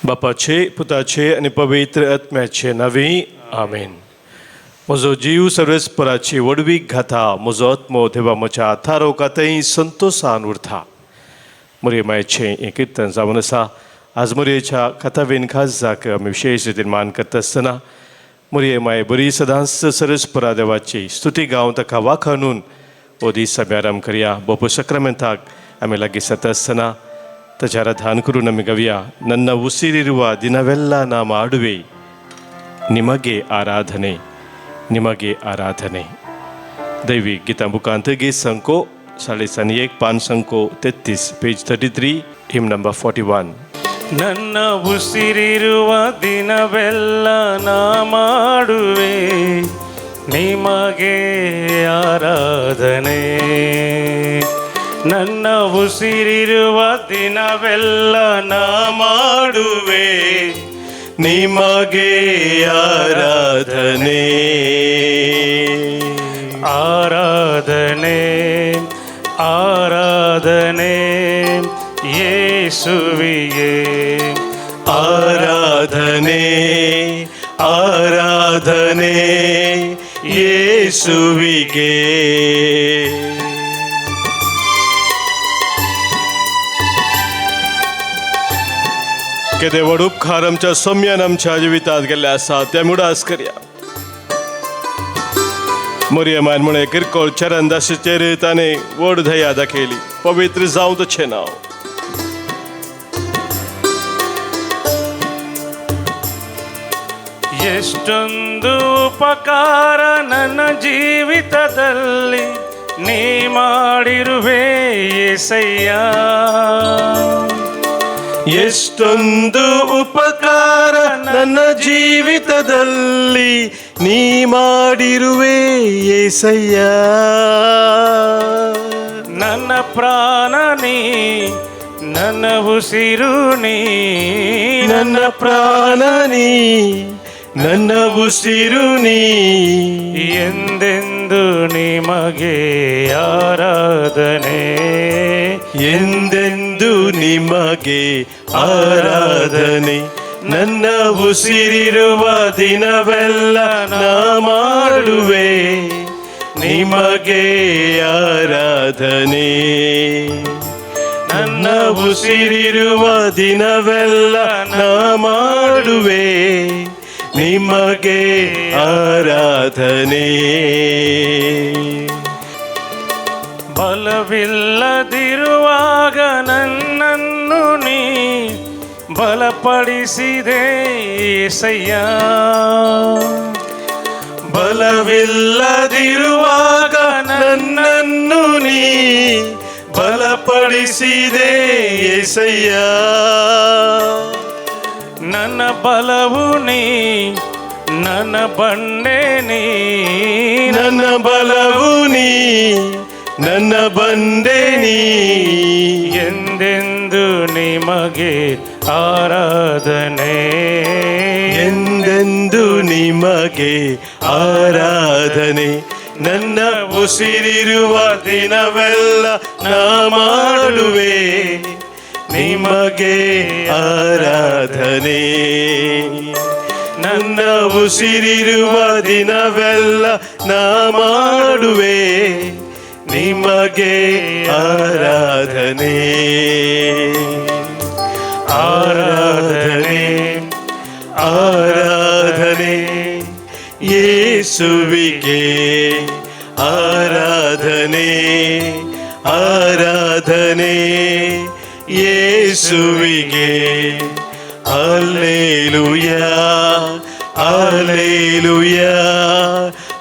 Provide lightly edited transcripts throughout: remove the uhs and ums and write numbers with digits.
बापाचे, पुताचे आणि पवित्र आत्म्याचे नावे आमेन. म्हजो जीव सर्वेस्पराची वडवीक घाता, म्हजो आत्मो देवा म्हज्या आथारोकातय संतोषान उरता. मोरयेमायेचें हें किर्तन जावन आसा. आज मोरयेच्या कथावेन खाजाक आमी विशेश रितीन मान करता आसतना मोरयेमाय बरी सदांच सर्वेस्परा देवाची स्तुती गावन ताका वाखाणून हो दीस आमी आराम करया. बोपो सक्रामेंताक आमी लागीं सरता आसतना ताच्या ध्यान करून आमी गावया. ನನ್ನ ಉಸಿರಿರುವ ದಿನವೆಲ್ಲ ನಾ ಮಾಡುವೆ ನಿಮಗೆ ಆರಾಧನೆ, ನಿಮಗೆ ಆರಾಧನೆ. दैवी गीता मुखांत गीत संको 1:1 पान संको 33 पेज 33 हिम नंबर 41. ನನ್ನ ಉಸಿರಿರುವ ದಿನವೆಲ್ಲ ನಾ ಮಾಡುವೆ ನಿಮಗೆ ಆರಾಧನೆ. ನನ್ನ ಉಸಿರಿರುವ ದಿನವೆಲ್ಲ ನಾ ಮಾಡುವೆ ನಿಮಗೆ ಆರಾಧನೆ, ಆರಾಧನೆ, ಆರಾಧನೆ ಯೇಸುವಿಗೆ. ಆರಾಧನೆ, ಆರಾಧನೆ ಯೇಸುವಿಗೆ. केदे व्हड उपकार आमच्या सम्यान आमच्या जिवितांत गेल्ले आसा ते मुडास करया. मोरयेमायन म्हणे किरकोळ चरणदासीचेर ताणें व्हड दया दाखयली. पवित्र जावं तुजें नांव. ಎಷ್ಟೊಂದು ಉಪಕಾರ ನನ್ನ ಜೀವಿತದಲ್ಲಿ ನೀ ಮಾಡಿರುವೆ యేసయ్య. ಎಷ್ಟೊಂದು ಉಪಕಾರ ನನ್ನ ಜೀವಿತದಲ್ಲಿ ನೀ ಮಾಡಿರುವೆ యేసయ్య. ನನ್ನ ಪ್ರಾಣ ನೀ, ನನ್ನ ಉಸಿರು ನೀ, ನನ್ನ ಪ್ರಾಣ ನೀ, ನನ್ನ ಉಸಿರು ನೀ. ಎಂದೆಂದು ನಿಮಗೆ ಆರಾಧನೆ, ಎಂದೆಂದು ನಿಮಗೆ ಆರಾಧನೆ. ನನ್ನ ಉಸಿರಿರುವ ದಿನವೆಲ್ಲ ನಾ ಮಾಡುವೆ ನಿಮಗೆ ಆರಾಧನೆ. ನನ್ನ ಉಸಿರಿರುವ ದಿನವೆಲ್ಲ ನಾ ಮಾಡುವೆ ನಿಮಗೆ ಆರಾಧನೆ. ಬಲವಿಲ್ಲದಿರುವಾಗ ನನ್ನನ್ನು ನೀ ಬಲಪಡಿಸಿದೆ యేసయ్య. ಬಲವಿಲ್ಲದಿರುವಾಗ ನನ್ನನ್ನು ನೀ ಬಲಪಡಿಸಿದೆ యేసయ్య. ನನ್ನ ಬಲವು ನೀ, ನನ್ನ ಬಂಡೆ ನೀ, ನನ್ನ ಬಲವು ನೀ, ನನ್ನ ಬಂಡೆ ನೀ. ಎಂದೆಂದು ನಿಮಗೆ ಆರಾಧನೆ, ಎಂದೆಂದು ನಿಮಗೆ ಆರಾಧನೆ. ನನ್ನ ಉಸಿರಿರುವ ದಿನವೆಲ್ಲ ನಾ ಮಾಡುವೆ ನಿಮಗೆ ಆರಾಧನೆ. ನನ್ನ ಉಸಿರಿರುವ ದಿನವೆಲ್ಲ ನಾ ಮಾಡುವೆ ನಿಮಗೆ ಆರಾಧನೆ. ಆರಾಧನೆ, ಆರಾಧನೆ ಯೇಸುವಿಗೆ. ಆರಾಧನೆ, ಆರಾಧನೆ ಯೇಸುವಿಗೆ. Hallelujah, hallelujah,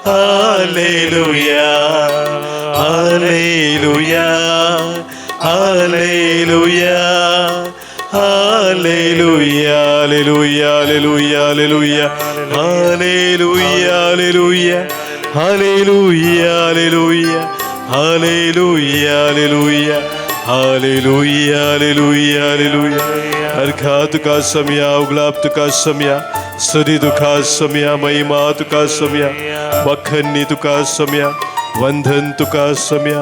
hallelujah, hallelujah, hallelujah, hallelujah, hallelujah, hallelujah, hallelujah, hallelujah, hallelujah, hallelujah, hallelujah, hallelujah, hallelujah, hallelujah, hallelujah. अर्घा तुका सम्या, उगलाप तुका सम्या, स्तुती तुका सम्या, महिमा तुका सम्या, वखणी तुका सम्या, वंदन तुका सम्या.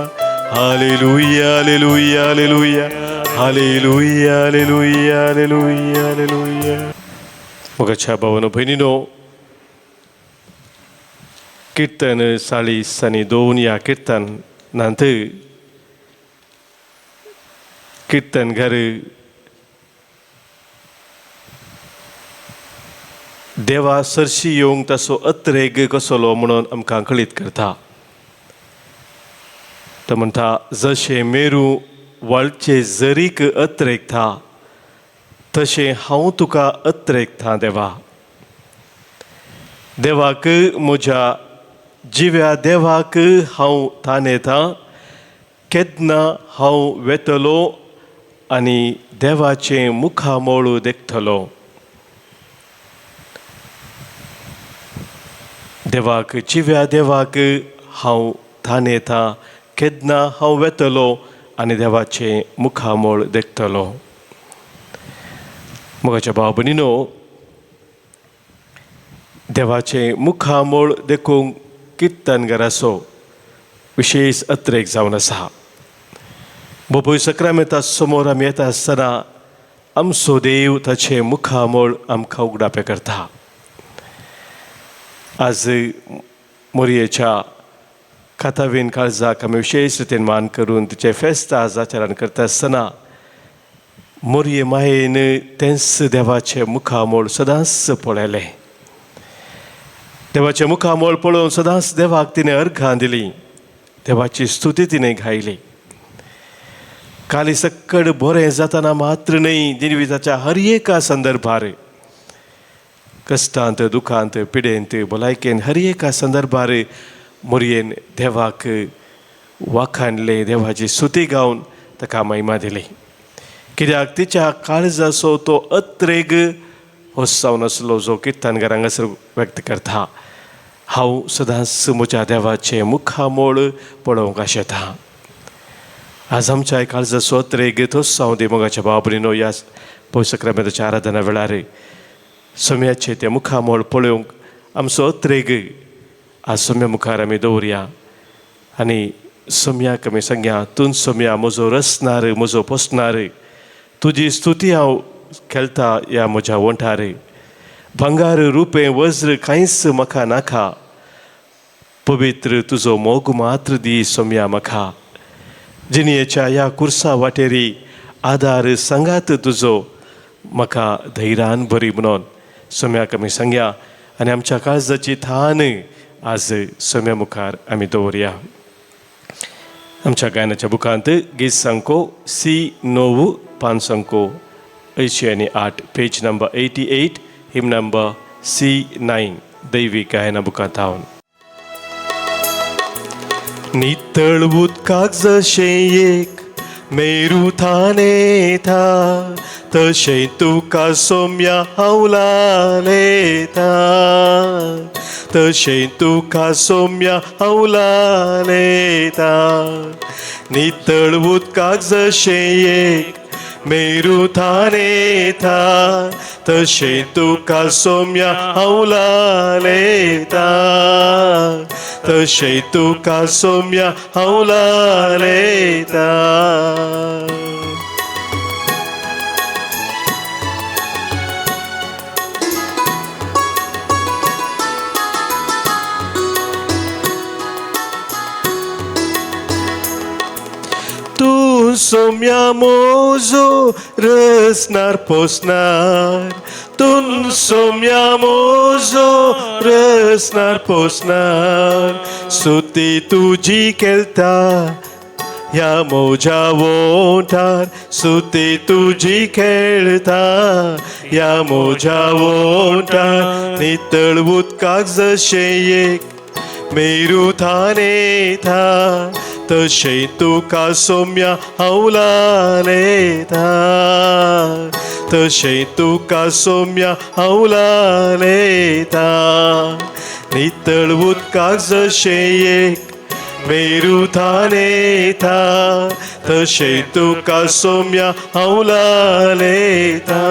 Hallelujah, hallelujah, hallelujah, hallelujah hallelujah hallelujah hallelujah. मोगाच्या भावानो बहिणीनो, कीर्तन 42 या कीर्तन नंतर कीर्तनकार देवा सरशी येवंक ताचो अत्रेग कसलो म्हणून आमकां कळीत करता. तो म्हणटा, जशें मेरू वाळचे जरीक अत्रेगता तशें हांव तुका अत्रेगता देवा. देवाक म्हज्या जिव्या देवाक हांव थानेता. केन्ना हांव वेतलो आनी देवाचें मुखामोळ देखतलो. देवाक जिव्या देवाक हांव थानेता. केन्ना हांव वेतलो आनी देवाचें मुखामोळ देखतलो. मोगाच्या भाव भयणीनो, देवाचें मुखामोळ देखूंक कीर्तनकाराचो विशेश अत्रेक जावन आसा. बोपय सक्रामेंता समोर आमी येता आसतना आमचो देव ताचें मुखामोळ आमकां उगडापें करता. आज मोरयेच्या कातावीन काळजाक आमी विशेश रितीन मान करून तिचें फेस्त आज आचरण करता आसतना मोरये मायेन तेंच देवाचें मुखामोळ सदांच पळयलें. देवाचें मुखामोळ पळोवन सदांच देवाक तिणें अर्घां दिलीं. देवाची स्तुती तिणें गायली. काली सक्कड बरें जातना मात्र न्हय, जिविताच्या हर एका संदर्भार, कश्टांत दुखांत पिडेंत भलायकेन हर एका संदर्भार मोरयेन देवाक वाखाणलें. देवाची स्तुती गावन ताका महिमा दिली. कित्याक तिच्या काळजाचो तो अत्रेग होस जावन आसलो जो कीर्तनकार हांगासर व्यक्त करता. हांव सदांच म्हज्या देवाचें मुखामोळ पळोवंक आशेता. आज आमच्या काळजाचो अत्रेग तोच जावं दी. मोगाच्या भाव भयणीनो, ह्या पवित्र सक्रामेंताच्या आराधना वेळार सोम्याचें तें मुखामोळ पळोवंक आमचो अत्रेग आज सोम्या मुखार आमी दवरया. आनी सोम्याक आमी सांगया, तूं सोम्या म्हजो रसनार, म्हजो पोसनार. तुजी स्तुती हांव खेळटा ह्या म्हज्या वंठार. भंगार रुपें वज्र कांयच म्हाका नाका. पवित्र तुजो मोग मात्र दी सोम्या म्हाका. जिणयेच्या ह्या कुर्सा वाटेरी आदार सांगात तुजो म्हाका धैर्यान बरी म्हणून सोम्याक आमी सांगया. आनी आमच्या काळजाची थान आज सोम्या मुखार आमी दवरया. आमच्या गायनाच्या बुकांत गीत संको C9 508 पेज नंबर 88, हिम नंबर C9 दैवी गायना बुकांत हांव. नितळ उदकाक जशें एक मेरू थानेता तशें तुका सोम्या हांव लालयता. तशें तुका सोम्या हांव लालयता. नितळ उदकाक जशें एक मेरू थानेता तशें तुका सोम्या हांव लालयता. तशें तुका सोम्या हांव लालयता. तूं सोम्या म्हजो रसनार पोसनार. तूं सोम्या म्हजो रसनार पोसनार. स्तुती तुजी केलता ह्या म्हज्या वोंठार. स्तुती तुजी खेळता ह्या म्हज्या वोंठार. नितळ उदकाक जशें एक मेरू थानेता तशें तुका सोम्या हांव लालयता. तशें तुका सोम्या हांव लालयता. नितळ उदकाक जशें एक मेरू थानेता तशें तुका सोम्या हांव लालयता.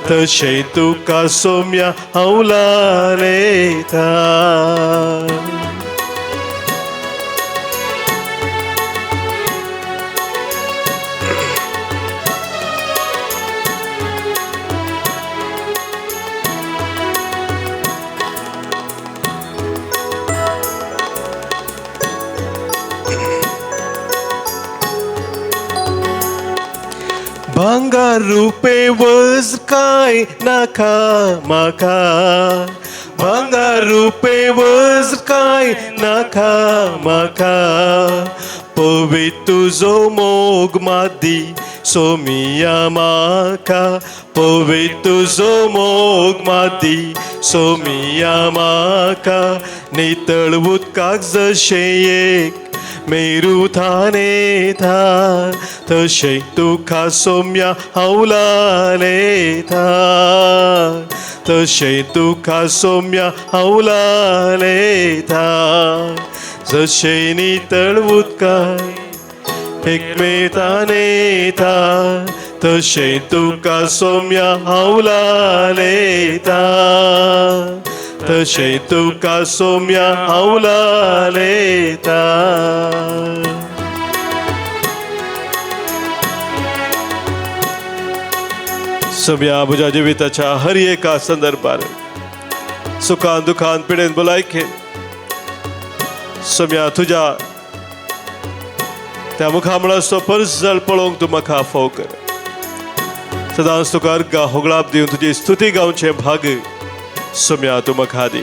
तशें तुका सोम्या हांव लालयता. भांगार रुपे वज काय नाका म्हाका भांगार रुपे वज काय नाका म्हाका पवित्र तुजो मोग मादी सोमिया म्हाका पवित्र तुजो मोग मादी सोमिया म्हाका नितळ उदकाक जशें एक मेरू थाने था तशें तुका सोम्या हावलाले था तशें तुका सोम्या हावलाले था जशें नितळ उदकाक एकमेताने था तशें तुका सोम्या हावलाले था तशें तुका सोम्या हावलाले था सोम्या म्हज्या जिविताच्या हर एका संदर्भार सुखान दुखान पिडेन भलायकेन सोम्या तुज्या त्या मुखामळाचो परजळ पळोवंक तूं म्हाका फोव कर सदांच तुका अर्गा होगळाप दिवन तुजी स्तुती गावचें भाग सोम्या तूं म्हाका दी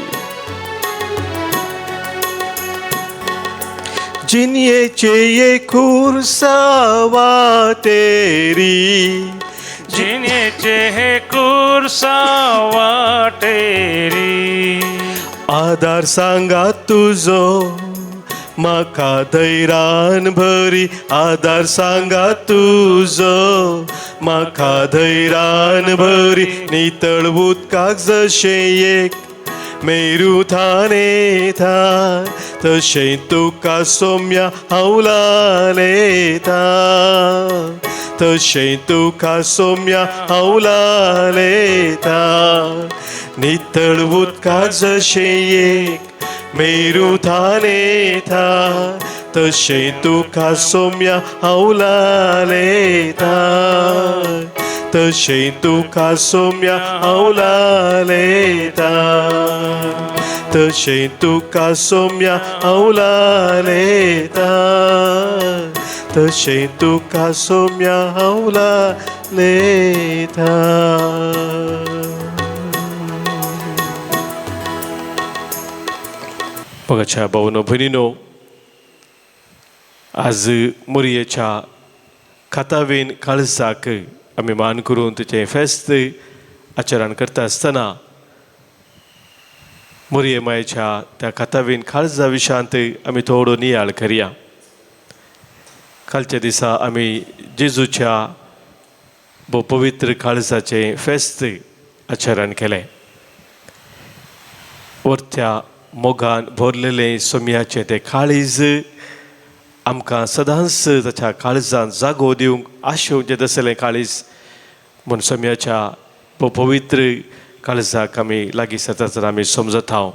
जिन्येचे एकूर सावाटेरी जिन्येचे हे कुर्सा वाटेरी आदार सांगा तुझो म्हाका धैर्यान भरी आदार सांगा तुझो म्हाका धैर्यान भरी नितळ उदकाक जशें एक मेरू थाने था तशें तुका सोम्या हावलाले था तशें तुका सोम्या हावलाले था नितळ उदकाक जशें एक मेरू थाने था तशें तुका सोम्या हावलाले था तशें तुका सोम्या हावलाले था तशें तुका सोम्या हावलाले था तशें तुका सोम्या हावलाले था मगाच्या भावनो भयणीनो आज मोरयेच्या खातावेन काळजाक आमी मान करून तेचें फेस्त आचरण करता आसतना मोरये मायेच्या त्या खातावेन काळजा विशांत आमी थोडो नियाळ करया कालच्या दिसा आमी जेजूच्या भोव पवित्र काळजाचें फेस्त आचरण केलें वर्त्या मोगान भरलेलें सोम्याचें तें काळीज आमकां सदांच ताच्या काळजांत जागो दिवंक आशेवचें आसलें काळीज म्हूण सोम्याच्या पवित्र काळजाक आमी लागीं सतत आमी समजत हांव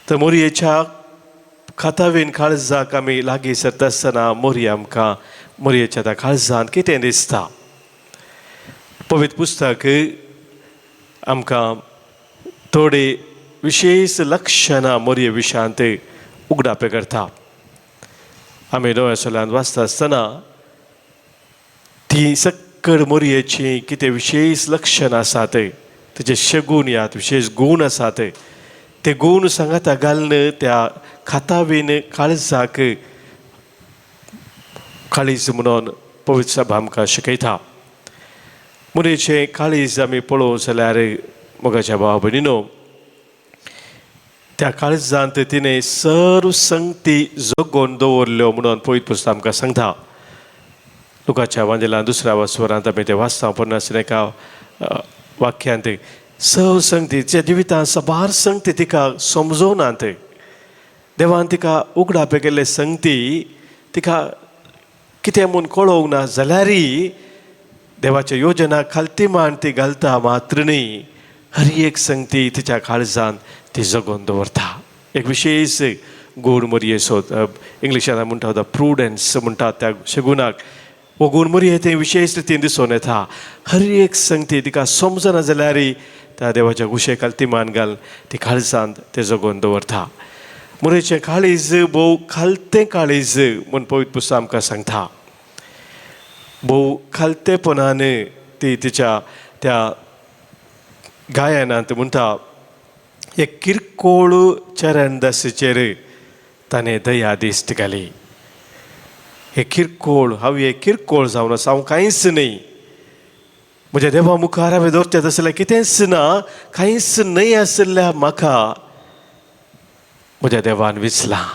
तर मोरयेच्या खातावेन काळजाक आमी लागीं सरता आसतना मोरये आमकां मोरयेच्या त्या काळजांत कितें दिसता पवित्र पुस्तक आमकां थोडे विशेष लक्षणां मोरये विशांत उगडापे करता आमी नव्या सोलांत वाचता आसतना ती सक्कड मोरयेची कितें विशेष लक्षणां आसात तेजे शगून यात विशेष गूण आसात ते गूण सांगाता घालून त्या खातावेन काळजाक काळीज म्हणून पवित्र सभा आमकां शिकयता मोरयेचें काळीज आमी पळोवंक जाल्यार मोगाच्या भावा भयणीनो त्या काळजांत तिणें सर्व संगती जगोवन दवरल्यो म्हणून पवित्र पुस्तक आमकां सांगता लुकाच्या वांजेलांत दुसऱ्या वस्वरांत आमी तें वाचता पन्नास एका वाक्यांत सर्व संगती तिच्या जिवितांत सबार संगती तिका समजोनात देवान तिका उगडापे केल्ले संगती तिका कितें म्हूण कळोवंक ना जाल्यारय देवाच्या योजना खालती मान ती घालता मात्र न्ही हर एक संगती तिच्या काळजांत ती जगोवन दवरता एक विशेष गूण मोरयेचो इंग्लिशांत म्हणटा द प्रुडन्स म्हणटात त्या शगुनाक हो गूण मोरये ते विशेष रितीन दिसून येता हर एक संगती तिका समजना जाल्यारय त्या देवाच्या कुशे खालती मान घाल ती काळजांत ते जगोवन दवरता मोरयेचें काळीज भोव खालतें काळीज म्हूण पवित्र पुस्तक आमकां सांगता भोव खालतेपणान ती तिच्या त्या गायनांत म्हणटा हे किरकोळ चरणदासीचेर ताणें दया दिश्ट घाली. हे किरकोळ जावन आसा, हांव कांयच न्ही, म्हज्या देवा मुखार हांवें दवरचें तसलें कितेंच ना, कांयच न्हय आशिल्ल्या म्हाका म्हज्या देवान विचलां.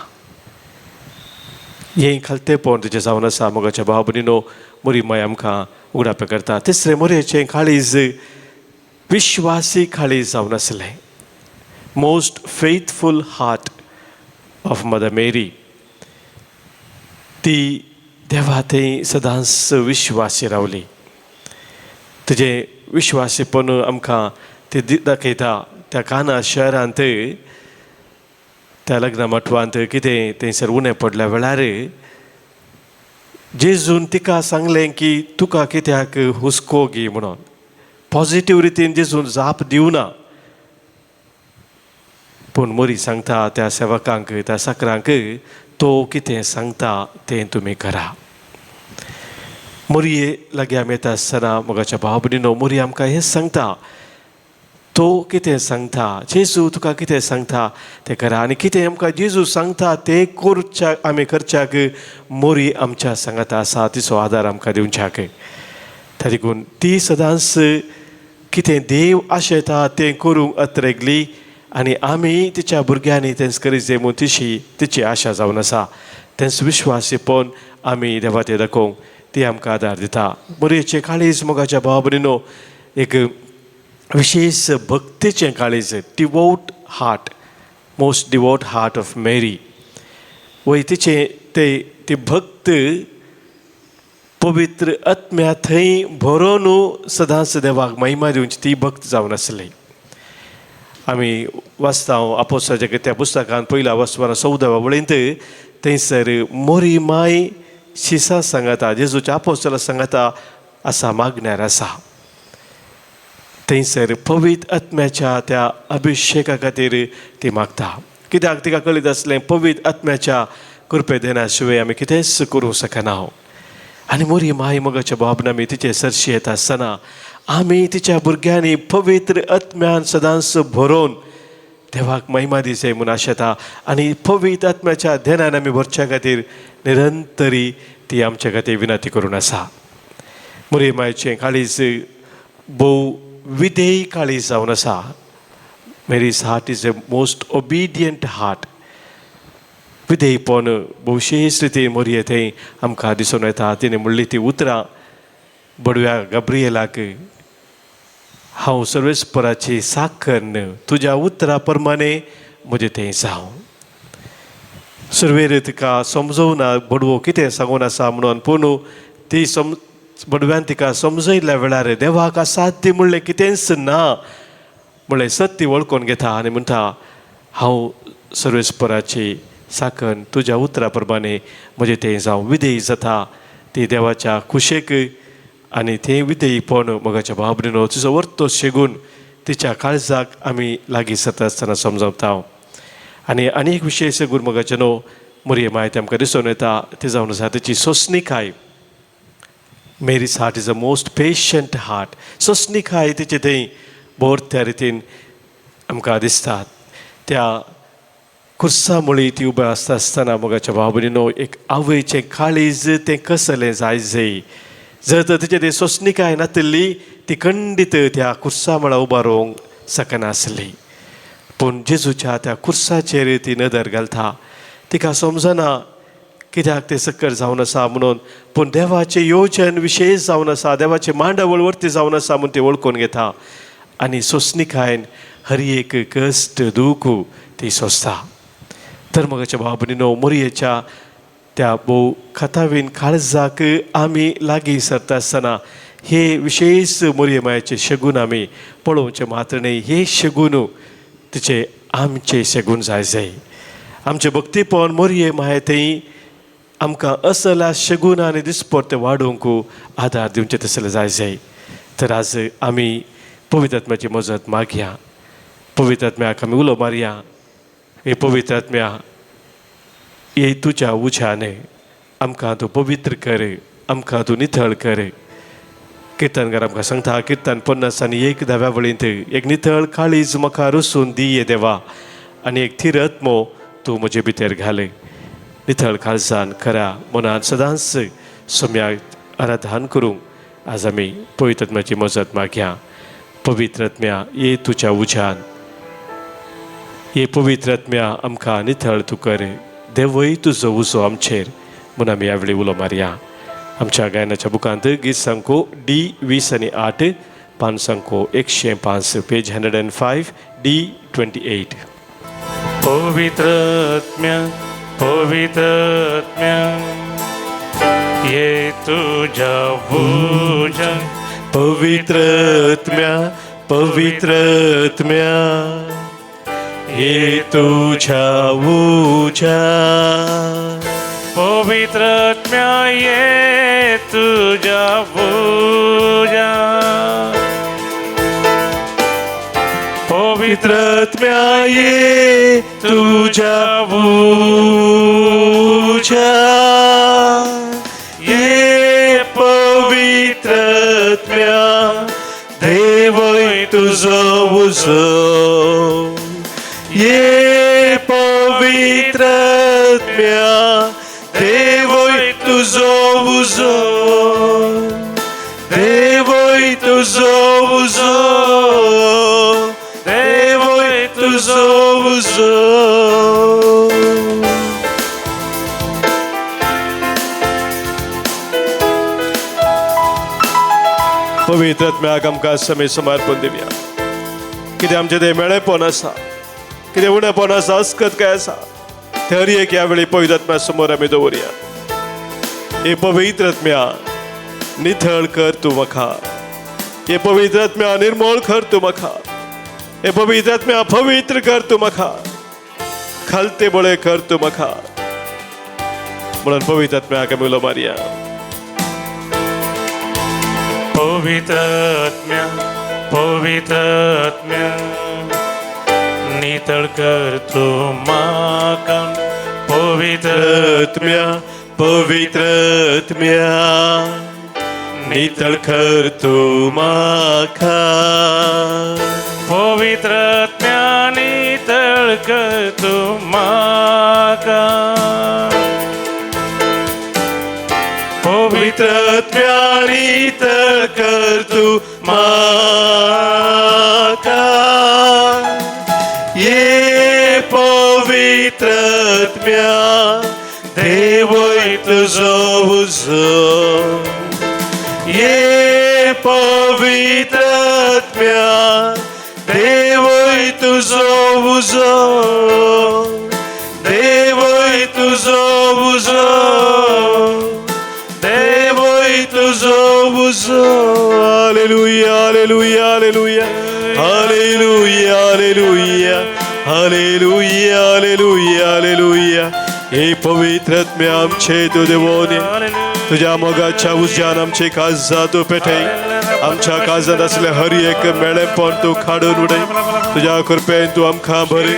हें खालतेपण तुजें जावन आसा मोगाच्या भाव भयणीनो. मोरी माय आमकां उगडापे करता. तिसरें मोरयेचें काळीज विश्वासी काळीज जावन आसलें. मोस्ट फेथफूल हार्ट ऑफ मदर मेरी. ती देवा थंय सदांच विश्वासी रावली. तिजें विश्वासीपण आमकां ती दाखयता. त्या काना शहरांत त्या लग्ना मटवांत कितें थंयसर उणें पडल्या वेळार जेजून तिका सांगलें की तुका कित्याक हुस्को गी म्हणून. पॉजिटीव रितीन जेजून जाप दिवना, पूण मोरी सांगता त्या सेवकांक, त्या साकरांक, तो कितें सांगता तें तुमी करा. मोरये लागीं आमी येता आसतना मोगाच्या भाव भयणीनो, मोरी आमकां हें सांगता, तो कितें सांगता, जेजू तुका कितें सांगता तें करा. आनी कितें आमकां जेजू सांगता तें करच्याक आमी करच्याक मोरी आमच्या सांगाता आसा, तिचो आदार आमकां दिवच्याक. देखून ती सदांच कितें देव आशयता तें करूंक अत्रेगली आनी आमी तिच्या भुरग्यांनी तेंच करीत म्हूण तिची आशा जावन आसा. तेंच विश्वासीपण आमी देवा ते दाखोवंक ती आमकां आदार दिता. मोरयेचें काळीज मोगाच्या भाव भयणीनो एक विशेष भक्तीचें काळीज. Devout heart, most devout heart of Mary. वय तिचें ती भक्त पवित्र आत्म्या थंय भरोवन सदांच देवाक महिमा दिवची ती भक्त जावन आसली. आमी वाचता आपोस्तलाच्या त्या पुस्तकांत पयल्या वाचपाना 14व्या वळींत थंयसर मोरी माय शिसा सांगता, जेजूच्या आपोस्तला सांगता आसा मागण्यार आसा. थंयसर पवित्र आत्म्याच्या त्या अभिशेका खातीर ती मागता. कित्याक तिका कळीत आसलें पवित्र आत्म्याच्या कृपे देना शिवाय आमी कितेंच करूंक शकना. आनी मोरी माय मोगाच्या भावना आमी तिचे सरशी येता आसतना आमी तिच्या भुरग्यांनी पवित्र आत्म्यान सदांच भरोवन देवाक महिमा दिसे म्हूण आशेता. आनी पवित्र आत्म्याच्या ध्यानान आमी भरच्या खातीर निरंतरी ती आमच्या खातीर विनंती करून आसा. मोरी मायचें काळीज भोव विधेय काळीज जावन आसा. Mary's heart is a most obedient heart. विधेयपण भौशेश रितीन मोरये थंय आमकां दिसून येता. तिणें म्हणली ती उतरां बडव्या गब्रियेलाक, हांव सर्वेस्पराची साकन तुज्या उतरा प्रमाणे म्हजें थंय जावं. सुरवेर तिका समजोवना बडवो कितें सांगून आसा म्हणून, पूण ती बडव्यान तिका समजयल्या वेळार देवाक असाध्य म्हणलें कितेंच ना म्हणलें सत्य वळखून घेता आनी म्हणटा हांव सर्वेस्पराची साकन तुज्या उतरा प्रमाणे म्हजें तें जावं. विधेय जाता ती देवाच्या कुशेक आनी तें विधेयपण मोगाच्या भाव भयणीनो तिचो वर्तो शेगून तिच्या काळजाक आमी लागीं सरता आसतना समजवता. आनी एक विशेश गुण मोगाचे न्हू मोरये माय आमकां दिसून येता ती जावन आसा तिची सोंसणीकाय. Mary's heart is a most patient heart. सोंसणीकाय तिचे थंय बोरत्या रितीन आमकां दिसतात. त्या खुर्सा मुळी ती उबे आसता आसतना मोगाच्या भाव भयणीनो एक आवयचें काळीज तें कसलें जाय. जर तर तिचे ती सोंसणीकाय नातिल्ली ती खंडीत त्या खुर्सा मळा उबा रावंक शकनासली. पूण जेजूच्या त्या खुर्साचेर ती नदर घालता. तिका समजना कित्याक तें सक्कर जावन आसा म्हणून, पूण देवाचें येवजन विशेश जावन आसा, देवाचें मांडावळ वर्ती जावन आसा म्हूण ती वळखून घेता. आनी सोंसणीकायन हर एक कश्ट दूख ती सोंसता. तर मोगाच्या भाव भयणीनो मोरयेच्या त्या भोव खतावीन काळजाक आमी लागीं सरता आसतना हे विशेष मोरये मायेचे शगून आमी पळोवचे मात्र न्ही. हे शगून तिचे आमचे शगून जाय. आमचे भक्तीपण मोरये माये थंय आमकां असल्या शगून आनी दिसपट ते वाडोवंक आदार दिवचे तसले जाय. तर आज आमी पवित्र आत्म्याची मजत मागया. पवित्र आत्म्याक आमी उलो मारया. हे पवित्र आत्म्या ये तुज्या उज्यान आमकां तूं पवित्र कर. आमकां तूं नितळ कर. किर्तनकार आमकां सांगता किर्तन 50 आनी 10व्या वळींत एक नितळ काळीज म्हाका रुसून दिये देवा आनी एक थिर आत्मो तूं म्हजे भितर घाल. नितळ काळजान खऱ्या मनान सदांच सोम्याक आराधन करूंक आज आमी पवित्र आत्म्याची मजत मागया. पवित्र आत्म्या ये तुज्या उज्यान, ये पवित्र आत्म्या आमकां नितळ तूं कर. देवय तुजो उजो आमचेर म्हूण आमी ह्या वेळी उलो मारया. आमच्या गायनाच्या बुकांत गीत संको D20 आणि 8, पान संको 105, पेज 105, D28. पवित्र आत्म्या, पवित्र आत्म्या, ये तुझ्या उज्यान. पवित्र आत्म्या, पवित्र आत्म्या, ये तुझ्या उज्यान. पवित्र आत्म्या, ये तुझ्या उज्यान. पवित्र आत्म्या ये तुझ्या उज्यान. ये पवित्र आत्म्या देवय तुझो उजो. ये पवित्र आत्म्या देवय तुझो उजो. देवय तुझो उजो. देवय तुझो उजो. पवित्र आत्म्याक आमकां समय समर्पण दिवया. कितें आमचें तें मेळेपण आसा, कितें उणेपण आसा, अस्कत काय आसा, ते हर एक ह्या वेळी पवित्र आत्म्या समोर आमी दवरया. हे पवित्र आत्म्या नितळ कर तूं म्हाका. हे पवित्र आत्म्या निर्मळ कर तूं म्हाका. हे पवित्र आत्म्या पवित्र कर तूं म्हाका. खालते बळे कर तूं म्हाका. म्हणून पवित्र आत्म्याक आमी उलो मारया. पवित्र आत्म्या, पवित्र आत्म्या, नितळ कर तूं म्हाका. पवित्र आत्म्या, पवित्र आत्म्या, नितळ कर तूं म्हाका. पवित्र आत्म्या, नितळ कर तूं म्हाका. पवित्र आत्म्या नितळ कर तूं म्हाका. ये पवित्र आत्म्या देवय तुजो उजो. ये पवित्र आत्म्या देवय तुजो उजो. देवय तुजो उजो. देवय तुजो उजो. Hallelujah, hallelujah, hallelujah, hallelujah, hallelujah, hallelujah, hallelujah, hallelujah. हे पवित्र आत्म्या आमचे तू देवोने तुझ्या मोगाच्या उज्यान आमचे काळजां तू पेटय. आमच्या काळजांत असले हर एक मेळेपण तू काडून उडय. तुझ्या कृपेन तू आमकां भरय.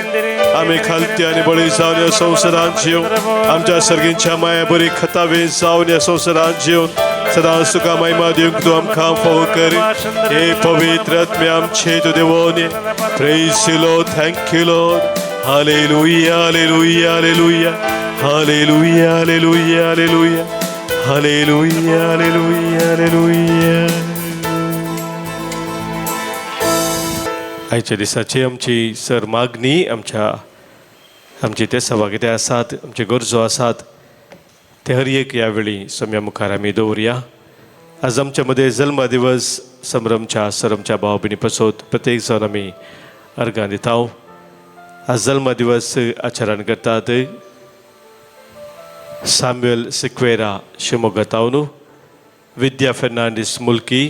आमी खालती आनी बळी जावन ह्या संवसारांत जिवन आमच्या सर्गींच्या माया बरी खतावे जावन ह्या संवसारांत जिवन सदांच तुका महिमा दिवंक तू आमकां फोव कर. हे पवित्र आत्म्या आमचे तू देवोने. Praise you Lord, thank you Lord. Hallelujah, hallelujah, hallelujah, hallelujah, hallelujah, hallelujah, hallelujah, hallelujah, hallelujah. आयच्या दिसाची आमची सर मागणी आमची ते सभा कितें आसात, आमचे गरजो आसात ते हर एक ह्या वेळी सम्या मुखार आमी दवरया. आज आमच्या मध्ये जल्म दिवस संभ्रमच्या सरमच्या भाव भयणी पासत प्रत्येक जावन आमी अर्गां दिता. आज जल्म दिवस आचरण करतात साम्युएल सिक्वेरा शिवमोगा टावन, विद्या फेर्नांडीस मुल्की,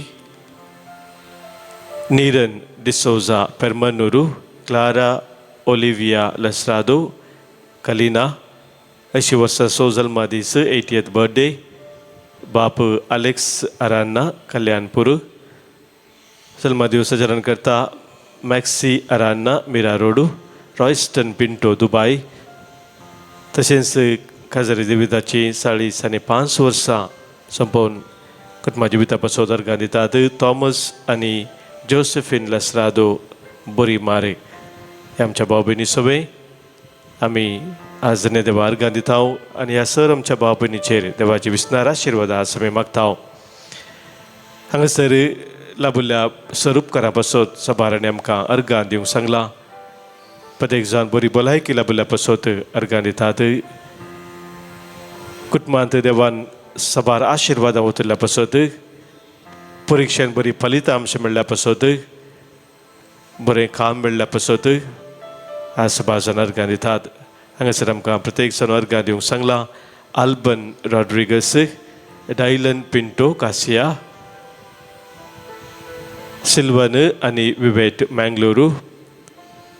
नीरन डिसोजा पेरमनूरू, क्लारा ओलिविया लस्रादो, कलिना अशी वर्सां सो जल्मा दीस 80th बर्थडे. बाप अलेक्स अरान्ना कल्याणपूर. जल्मा दिवस आचरण करता मॅक्सी अरान्ना मिरा रोडू, रॉयस्टन पिंटो दुबय. तशेंच काजारी देविताची 45 वर्सां संपवून कुटुंबा जिवितापासून अर्घा दितात थॉमस आणि जोसेफिन लसरादो बोरी मारे हे आमच्या भाव भयणी सगळे आम्ही आज देवा अर्घा दिता आणि ह्या सर आमच्या भाव भयणीचेर देवाची विस्तार आशिर्वाद आज आमी मागता हांगासर लाभिल्ल्या सर उपकारा पासत सभारांनी आमकां अर्घां दिवंक सांगला प्रत्येक जाण बरी भलायकी लाभिल्ल्या पासत अर्घां दितात कुटुंबांत देवान सभार आशिर्वादां उतरल्या पासत परीक्षेन बरी फलितां आमचे मेळ्ळ्या पासत बरें काम मेळ्ळ्या पासत आज सभा जाण अर्घां दितात हांगासर आमकां प्रत्येक जाण अर्घां दिवंक सांगला Alban Rodrigues Dylan Pinto Cassia Silvan आणि Vivet Mangaluru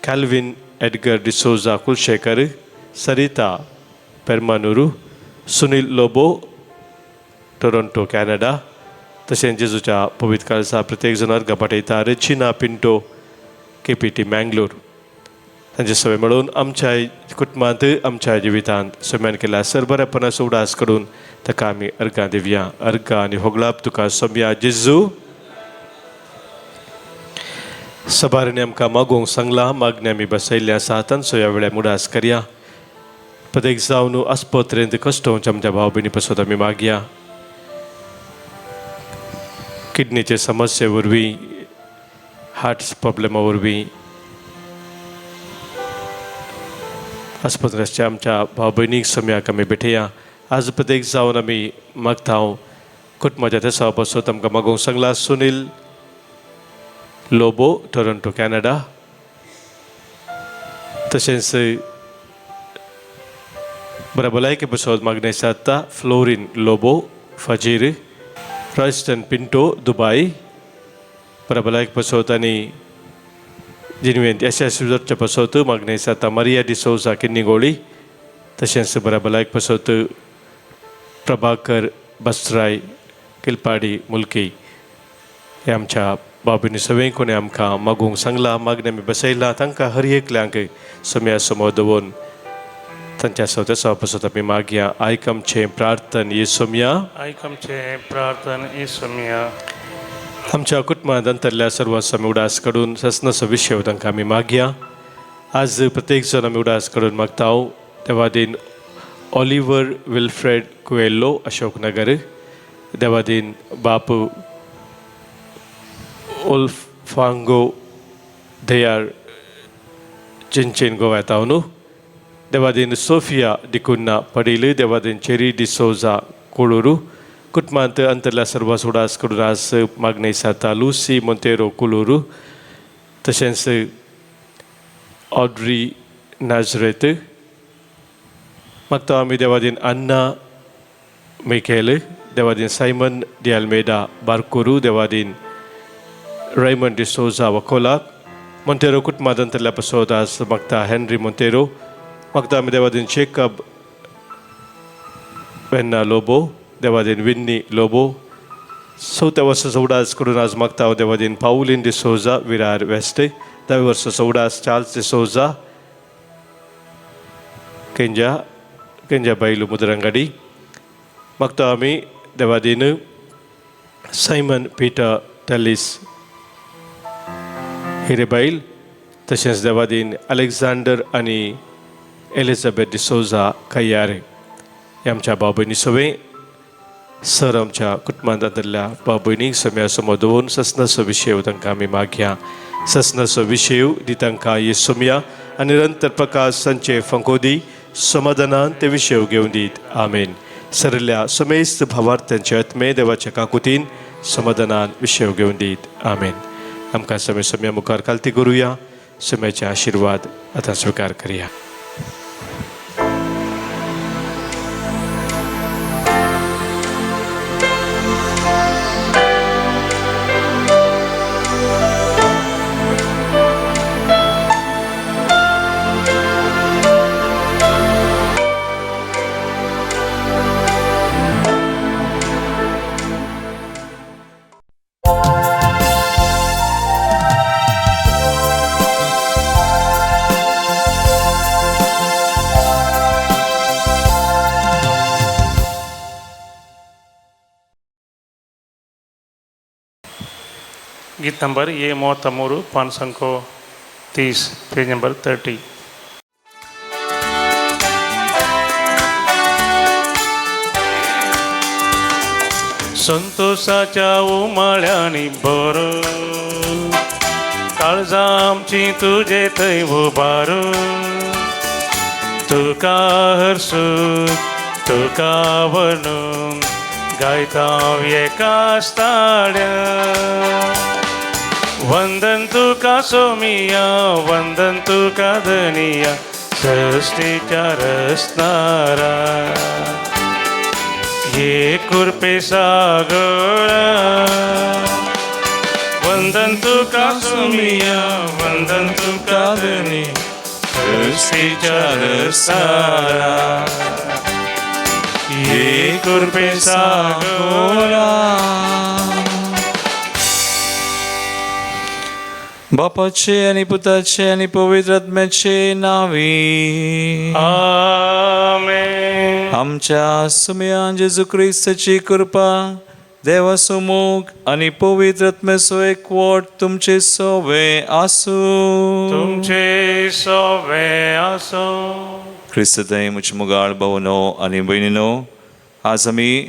Calvin Edgar D'Souza Kulshekar Sarita Permannur Sunil Lobo Toronto Canada तशेंच जेजूच्या पवित्र काळसा प्रत्येक जण अर्घ पाठयता रेचिना पिंटो KPT मँगलोर तांचे सगळे मेळून आमच्या कुटुंबांत आमच्या जिवितांत सम्यान केला सरबऱ्यापणास उडास करून ताका आमी अर्घां दिवया अर्घां आनी होगलाप तुका सोम्या जेजू सभारांनी आमकां मागोवंक सांगला मागणी आमी बसयल्ले आसात तांचो ह्या वेळार उडास करया प्रत्येक जावन आस्पत्रेंत कश्ट आमच्या भाव भयणी पासत आमी मागया किडनीचे समस्ये वरवीं हार्ट प्रॉब्लेमा वरवीं आस्पत्रेच्या आमच्या भाव भयणीक सम्याक आमी भेटया आज प्रत्येक जावन आमी मागता कुटुंबाच्या त्या पासत आमकां मागोवंक सांगला सुनील लोबो टोरंटो कॅनडा तशेंच बऱ्या भलायकी पासत मागणी आसा फ्लोरीन लोबो फजीर रॉयस्टन पिंटो दुबय बऱ्या भलायकी पासत आनी जिनवेंत यशस्वीच्या पासत मागणी आसा मारिया डिसोजा किन्निगोळी तशेंच बऱ्या भलायकी पासत प्रभाकर बस्त्राय किलपाडी मुल्की हे आमच्या भाव भयणी सगळे कोणी आमकां मागोवंक सांगला मागणी आमी बसयला तांकां हर एकल्यांक सम्या समोर दवरून तांच्या सवत्या पासत आमी मागया आयक आमचें प्रार्थन येसुम्या ऐक आमचे प्रार्थन येसुम्या आमच्या कुटुंबांत अंतरल्या सर्व आमी उडास काडून सस्नसो विशय तांकां आमी मागया आज प्रत्येक जण आमी उडास काडून मागता देवादीन ऑलिव्हर विल्फ्रेड कुएल्लो अशोकनगर देवादीन बापू ओल्फांगो धेयार चिंचेन गोव्याताव न्हू देवादीन सोफिया डिकुन्ना पडील देवादीन चेरी डिसोजा कोळूरू कुटुंबांत अंतरल्या सर्व उडास कडून आज मागणी आसा लुसी मोंतेरो कुलूरू तशेंच ऑड्री नाझरेत मागता आमी देवादीन अन्ना मिकेल देवादीन सायमन डियाल्मेडा बारकोरू देवादीन रेमंड डिसोजा वकोलाक मोंतेरो कुटुंबांत अंतरल्या पासत आज मागता हेनरी मोंतेरो मागता आमी देवादीन जेकब वेन्ना लोबो देवादीन विन्नी लोबो चवथ्या वर्साचो उडास कडून आज मागता हांव देवादीन पावलीन डिसोजा विरार वेस्ट 10 वर्साचो उडास चार्ल्स डिसोजा केंजा बैलू मुद्रंगाडी मागता आमी देवादीन सायमन पिटर टेलिस हिरेबाईल तशेंच देवादीन अलेक्झांडर आनी एलिझाबेथ डिसोजा कयारे हे आमच्या भाव भयणी सगळे सर आमच्या कुटुंबांत आदरल्या भाव भयणीक सम्या समोर दवरून सस्नसो विशय तांकां आमी मागया सस्नसो विशय दी तांकां येसुम्या आनी निरंतर प्रकाश संचे फंकोदी समाधानान ते विशय घेवन दीत आमेन सरल्या समेस्त भावार्थ्यांचे आत्मे देवाच्या काकुतीन समाधानान विशय घेवन दीत आमेन आमकां समय सम्या मुखार कालती करुया सम्याचे आशिर्वाद आतां स्वीकार करया गीत नंबर ये मोतमूरु 530 पेज नंबर 30. संतोषाच्या उमाळ्यानी बर काळजा आमची तुझे थंय उभार तुका हरसू तुका वणून गायता एकास्ताड्या वंदन तुका सोमिया वंदन तुका धनिया सृष्टीच्या रचणारा ये कृपे सागरा वंदन तुका सोमिया वंदन तुका धनी सृष्टीच्या रचणारा ये कृपे सागरा. बापाचे आणि पुताचे आणि पवित्र आत्म्याचे नावे आमेन. आमच्या सुमयान जेजू ख्रिस्ताची कृपा देवासमूग आणि पवित्र आत्म्याचो एकवट तुमचे सोवे आसू. तुमचे सोवे आसो. ख्रिस्तय मुझ मुगाळ भावनो आणि बहिणीनो, आज आमी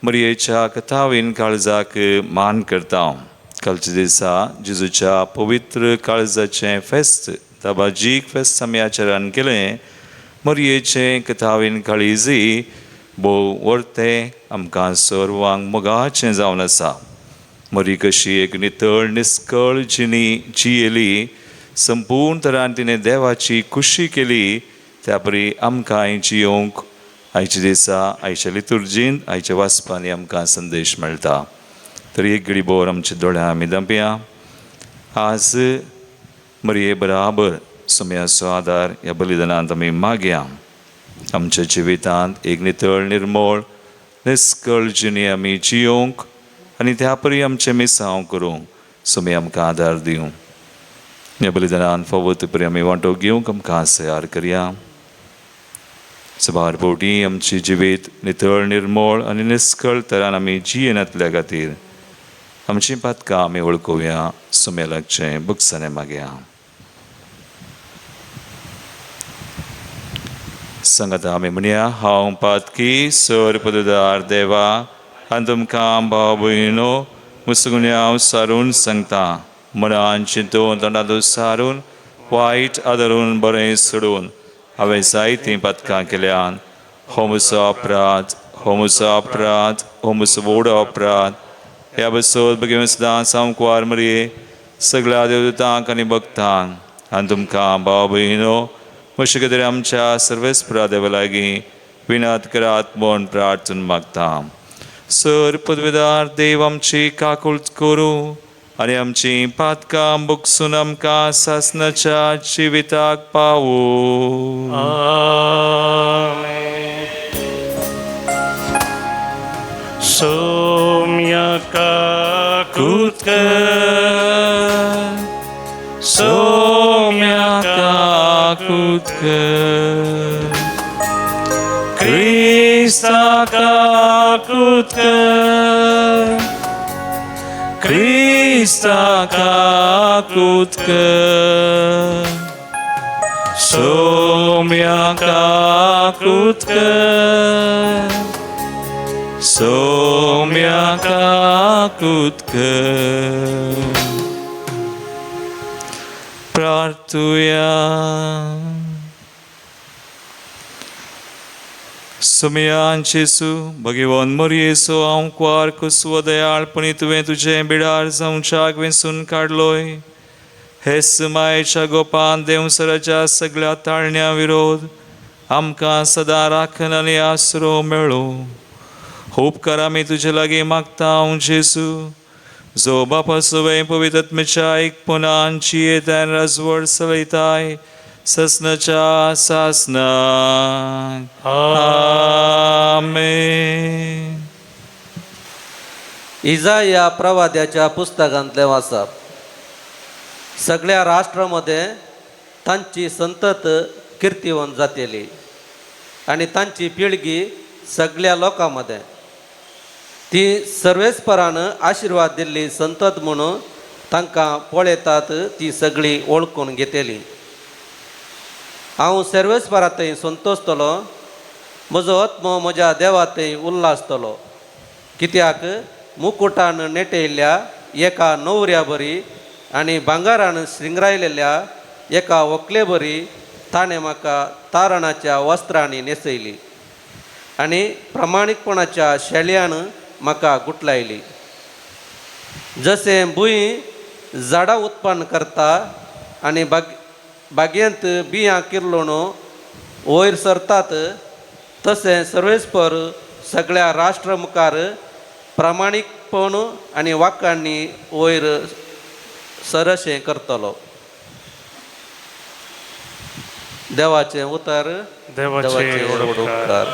मरियेच्या कथावीन काळजाक मान करता. कालच्या दिसा जेजूच्या पवित्र काळजाचें फेस्त ताबाजीक फेस्त आमी आचरण केलें. मरियेचें कथावीन काळीजी भोव वर्तें आमकां सर्वांक मोगाचें जावन आसा. मरी कशी एक नितळ निस्कळ जियेली, संपूर्ण तरान तिणें देवाची खुशी केली, त्या परी आमकां जियोंक आयच्या दिसा आयच्या लितुर्जीन आयच्या वाचपांनी आमकां संदेश मेळटा. तर एक घडी बोर आमच्या दोळ्यां आमी दांपया. आज मरिये बराबर सुमयाचो आदार ह्या बलिदानांत आमी मागया. आमच्या जिवितांत एक नितळ निर्मळ निस्कळ जिणी आमी जियोंक आनी त्या परी आमचें मिसांव करूंक सुमे आमकां आदार दिवं. ह्या बलिदानांत फावो परी आमी वांटो घेवंक आमकां तयार करया. सबार पोवटी आमची जिवीत नितळ निर्मळ आनी निस्कळ तरान आमी जियेनातल्या खातीर आमची पातकां आमी वळखुया. सुमे लागचें बुकसाने मागया. सांगात आमी म्हणया, हांव पातकी सर पददार देवा आनी तुमकां भाव भयणीनो मुसगुण्या हांव सारून सांगता. मनान चिंतून तोंडांतून सारून वायट आदारून बरें सोडून हांवें जायतीं पातकां केल्यान हो म्हजो अपराध, हो म्हजो अपराध, हो म्हजो व्हड अपराध. ह्या बसत बेगीन सदांच हांव कुंवार मरिये सगळ्या देवदूतांक आनी भक्तांक आनी तुमकां भाव भयणीनो अशे खातीर आमच्या सर्वेस्परा देवा लागीं विनत करात म्हूण प्रार्थना मागता. सर पदवीदार देव आमची काकूळट करूं आनी आमची पातकां बुकसून आमकां सासणाच्या जिविताक पावूं. आमेन. सोम्या काकूट कर, सोम्या काकूट कर, क्रिस्ता काकूट कर, क्रिस्ता काकूट कर, सोम्या काकूट कर, सोम्या काकूट कर. प्रार्थुया. सुमयान जेसू भगवान मरियेचो हांव कुंवार कसवो दयाळपणी तुवें तुजें बिडार जावच्याक वेंचून काडलोय. हेच मायेच्या गोपान देवसराच्या सगळ्या ताळण्या विरोध आमकां सदां राखण आनी आसरो मेळो. उपकार आमी तुजे लागीं मागता हांव जेसू, जो बापा सवय पवित्र आत्म्याच्या एकपणान जियेताय राजवड चलयताय ससनाच्या सासनाक. आमेन. इजाया प्रवाद्याच्या पुस्तकांतले वाचप. सगळ्या राष्ट्रामध्ये तांची संतत कीर्तिवंत जातली आणि तांची पिळगी सगळ्या लोकांमध्ये. ती सर्वेस्परानं आशीर्वाद दिल्ली संतत म्हणून तांकां पळयतात ती सगळीं वळखून घेतली. हांव सर्वेस्परांतय संतोसतलो, म्हजो आत्मो म्हज्या देवांतय उल्हासतलो. कित्याक मुकुटान नेटयल्ल्या एका न्हवऱ्या बरी आनी भांगारान श्रिंगरायलेल्या एका व्हंकले बरी ताणें म्हाका तारणाच्या वस्त्रांनी न्हेसयली आनी प्रामाणीकपणाच्या शेळयान म्हाका गुटलायली. जशें भुंय झाडां उत्पन्न करता आनी बागेंत बियां किर्लून वयर सरतात, तशें सर्वेस्पर सगळ्या राष्ट्रा मुखार प्रामाणीकपण आनी वाखाणणी वयर सरशें करतलो. देवाचें उतर. देवाचे उपकार.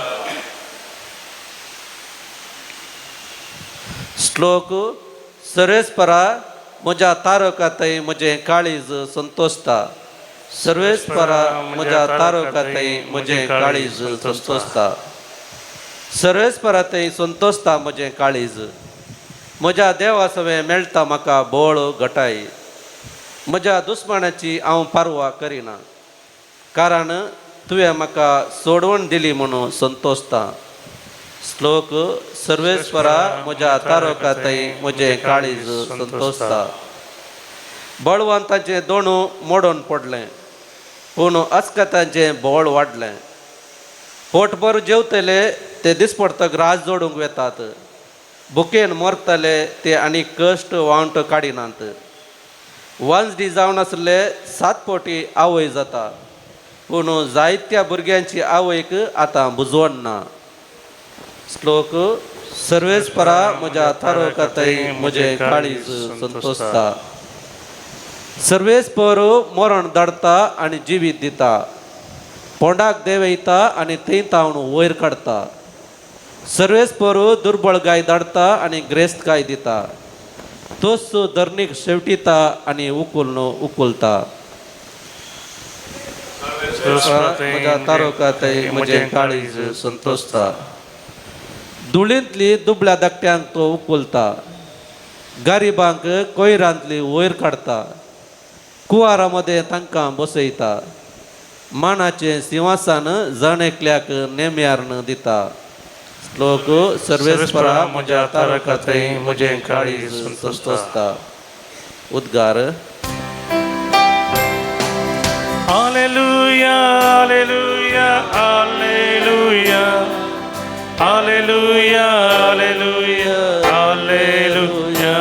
श्लोक. सर्वेस्परा म्हज्या तारकांतय म्हजें काळीज संतोसता. सर्वेस्परा म्हज्या तारकांतय म्हजें काळीज संतोसता. सर्वेस्परांतय संतोसता म्हजें काळीज. म्हज्या देवा सवें मेळटा म्हाका बोळ घटाय. म्हज्या दुस्मानाची हांव पारवा करिना, कारण तुवें म्हाका सोडवण दिली म्हणून संतोसता. श्लोक. सर्वेस्परा म्हज्या तारकांतय म्हजें काळीज संतोसता. बळवंताचें दोणू मोडून पडलें, पूण अस्कतांचें बोळ वाडलें. पोटभर जेवतले ते दिसपडतक राज जोडूंक वेतात. भुकेन मरतले ते आनी कश्ट वावंट काडिनात. वांजडी जावन आसले 7 फावटी आवय जाता, पूण जायत्या भुरग्यांची आवयक आतां बुजवण ना. श्लोक. सर्वेस्परा म्हज्या तारकांतय म्हजें काळीज संतोसता. सर्वेस्पर मरण धाडटा आनी जिवीत दिता. पोंडाक देंवयता आनी थंय तावन वयर काडटा. सर्वेस्पर दुर्बळगाय धाडटा आनी ग्रेस्तकाय दिता. तोच धरणीक शेवटिता आनी उखलता. म्हज्या तारकांतय म्हजें काळीज संतोसता. धुळींतली दुबळ्या धाकट्यांक तो उखलता. गरिबांक कोयरांतली वयर काडटा. कुवारा मदें तांकां बसयता. मानाचें सिंहासन जण एकल्याक नेम्यारन दिता. श्लोक. सर्वेस्परा म्हज्या तारकांतय म्हजें काळीज संतोसता. उद्गार. Hallelujah hallelujah hallelujah hallelujah hallelujah hallelujah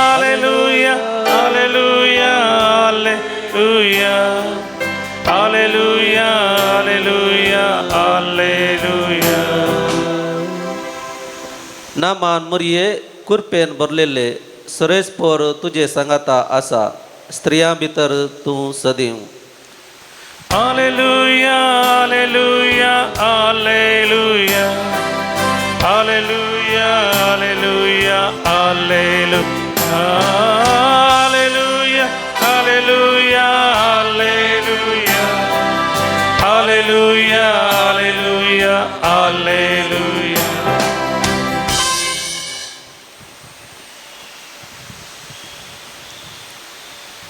hallelujah hallelujah hallelujah hallelujah hallelujah hallelujah. नामान मुरये कुरपेन भरलेले. सर्वेस्पर तुजे सांगाता आसा. स्त्रियां भितर तूं सदीं. Hallelujah hallelujah hallelujah hallelujah hallelujah hallelujah hallelujah hallelujah hallelujah hallelujah hallelujah.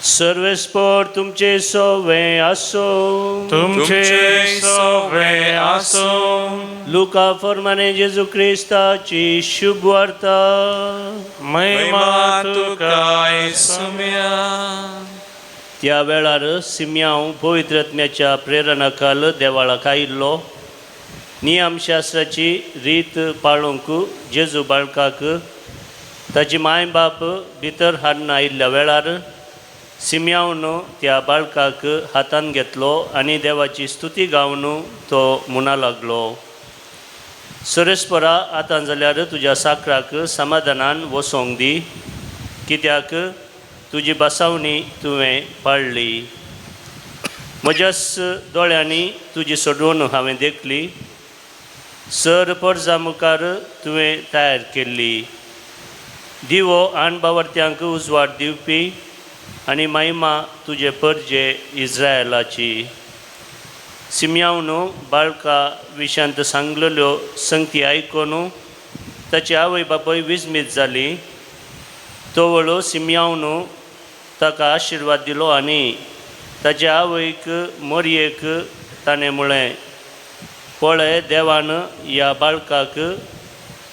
सर्वेस्पर तुमचे सोवे आसो. तुमचे सोवे आसो. लुका फर्माने जेजू क्रिस्ताची शुभ वार्ता. महिमा तुका येसुम्या. त्या वेळार सिम्यांव पवित्र आत्म्याच्या प्रेरणाखाल देवाळाक आयिल्लो. नियमशास्त्राची रीत पाळूंक जेजू बाळकाक ताची माय बाप भितर हाडून आयिल्ल्या वेळार सिम्यांवन त्या बाळकाक हातान घेतलो आनी देवाची स्तुती गावन तो म्हणा लागलो. सर्वेस्परा आतां जाल्यार तुज्या साकराक समाधानान वसोंक दी, कित्याक तुजी बसावणी तुवें पाळ्ळी. म्हज्याच दोळ्यांनी तुजी सोडवण हांवें देखली. सर परजा मुखार तुवें तयार केल्ली. दिवो आणबावर्त्यांक उजवाड दिवपी आनी महिमा तुजे परजे इस्रायलाची. सिम्यांवन बाळका विशांत सांगलेल्यो संगती आयकून ताची आवय बापूय विस्मीत जाली. तोवळो सिम्यावनू ताका आशिर्वाद दिलो आनी ताच्या आवयक मोरयेक ताणें म्हळें, पळय, देवान ह्या बाळकाक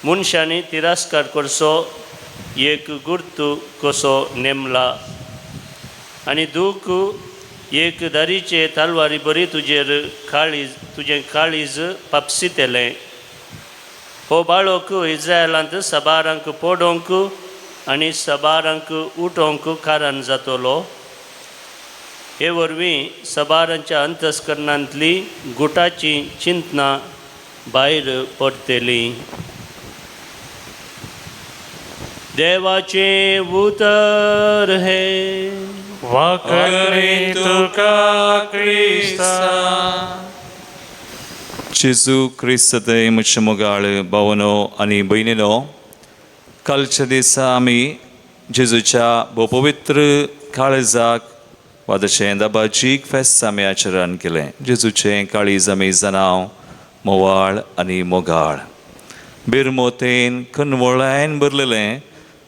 मनशांनी तिरस्कार करचो एक गुर्तू कसो नेमला आनी दूख एक दारीचे तलवारी बरी तुजें काळीज पापसितेलें. हो बाळक इस्रायलांत साबारांक पडोवंक आनी साबारांक उठोवंक कारण जातलो. हे वरवीं साबारांच्या अंतस्करणांतली गुटाची चिंतना भायर पडटली. देवाचे उतर हे वाकणे तुका क्रिस्ता. जेजू क्रिस्तय म्हजे मोगाळ भावनो आनी भयणीनो, कालच्या दिसा आमी जेजूच्या भोव पवित्र काळजाक वा तशें दाबाजीक फेस्त आमी आचरण केलें. जेजूचें काळीज आमी जाणाव मोवाळ आनी मोगाळ बिरमोतेन कनवळ्यान भरलेलें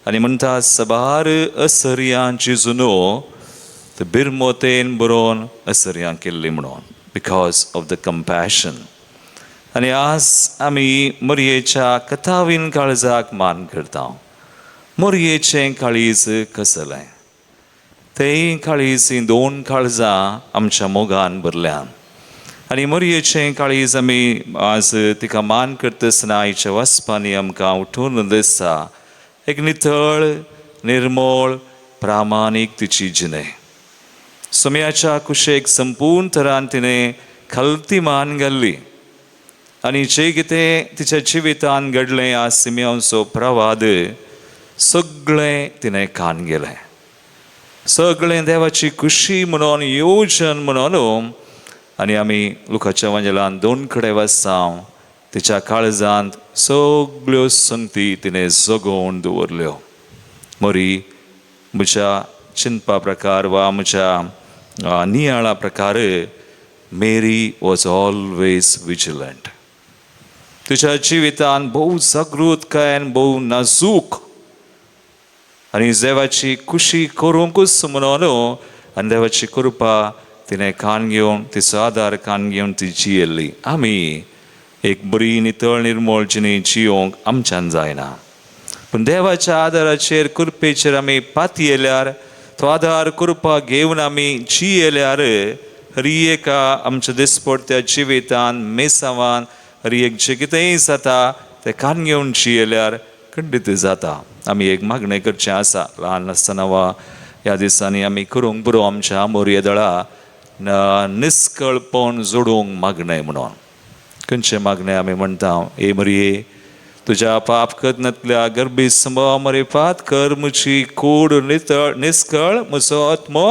आनी म्हणटा साबार असर्यां जेजूनो ते बिरमोतेन बरोवन असर्यां केल्ली म्हणून, बिकॉज ऑफ द कंपॅशन. आनी आज आमी मोरयेच्या कथावीन काळजाक मान करता. मोरयेचें काळीज कसलें? तें काळीज ही 2 काळजां आमच्या मोगान भरल्यान. आनी मोरयेचें काळीज आमी आज तिका मान करतना आयच्या वचपांनी आमकां उठून दिसता एक नितळ, निर्मळ, प्रामाणीक तिची जिणे. सुम्याच्या कुशेक संपूर्ण तरान तिणें खलती मान घाल्ली आनी जें कितें तिच्या जिवितान घडलें आज सिम्योनचो प्रवाद सगळें तिणें कान गेलें. सगळें देवाची खुशी म्हणून, येवजण म्हणून. आनी आमी लुकाच्या एवांजेलांत 2 कडेन वाचता, तिच्या काळजांत सगळ्यो संगती तिणें जगोवन दवरल्यो. मोरी म्हज्या चिंतपा प्रकार वा म्हज्या नियाळा प्रकार मेरी वॉज ऑलवेज विजिलंट. तिच्या जिवितान भोव जागृतकायेन, भोव नाजूक आनी देवाची खुशी करूंकूच म्हणून आनी देवाची कृपा तिणें कान घेवन, तिचो आदार कान घेवन ती जियेल्ली. आमी एक बरी नितळ निर्मळ जिणी जियोंक आमच्यान जायना, पूण देवाच्या आदाराचेर, कृपेचेर आमी पाती येयल्यार, तो आदार कृपा घेवन आमी जियेल्यार हरी एका आमच्या दिसपडत्या जिवितान, मेसावान हरी एक जें कितेंय जाता तें कान घेवन जियेल्यार खंडीत जाता. आमी एक मागणें करचें आसा. ल्हान आसतना वा ह्या दिसांनी आमी करूंक बरो आमच्या मोरये दळा निस्कळपण जोडूंक मागणें म्हणून. खंयचें मागणें आमी म्हणटा, ए मोरये, तुज्या पाप कदनांतल्या गर्भी संभव मरे पात कर, म्हजी कूड नितळ निस्कळ, म्हजो आत्मो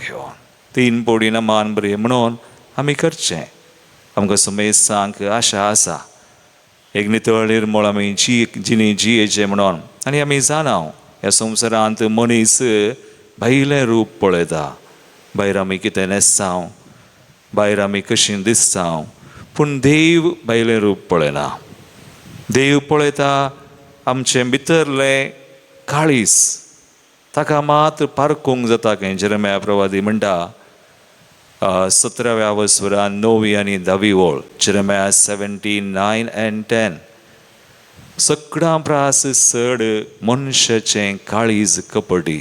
घेवन. 3 पडी नमान बरे म्हणून आमी करचें. आमकां सुमेसांक आशा आसा एक नितळ निर्मळ आमी जिणी जियेचें म्हणून. आनी आमी जाणाव ह्या संवसारांत मनीस भायलें रूप पळयता. भायर आमी कितें न्हेसता, भायर आमी कशीं दिसता, पूण देव भायलें रूप पळयना. देव पळयता आमचें भितरलें काळीज. ताका मात पारखूंक जाता. खंय जेरेमिया प्रवादी म्हणटा 17व्या वसवरान 9वी आनी 10वी ओळ, जेरेमिया 17:9 and 10. सगळां प्रास चड मनशाचें काळीज कपटी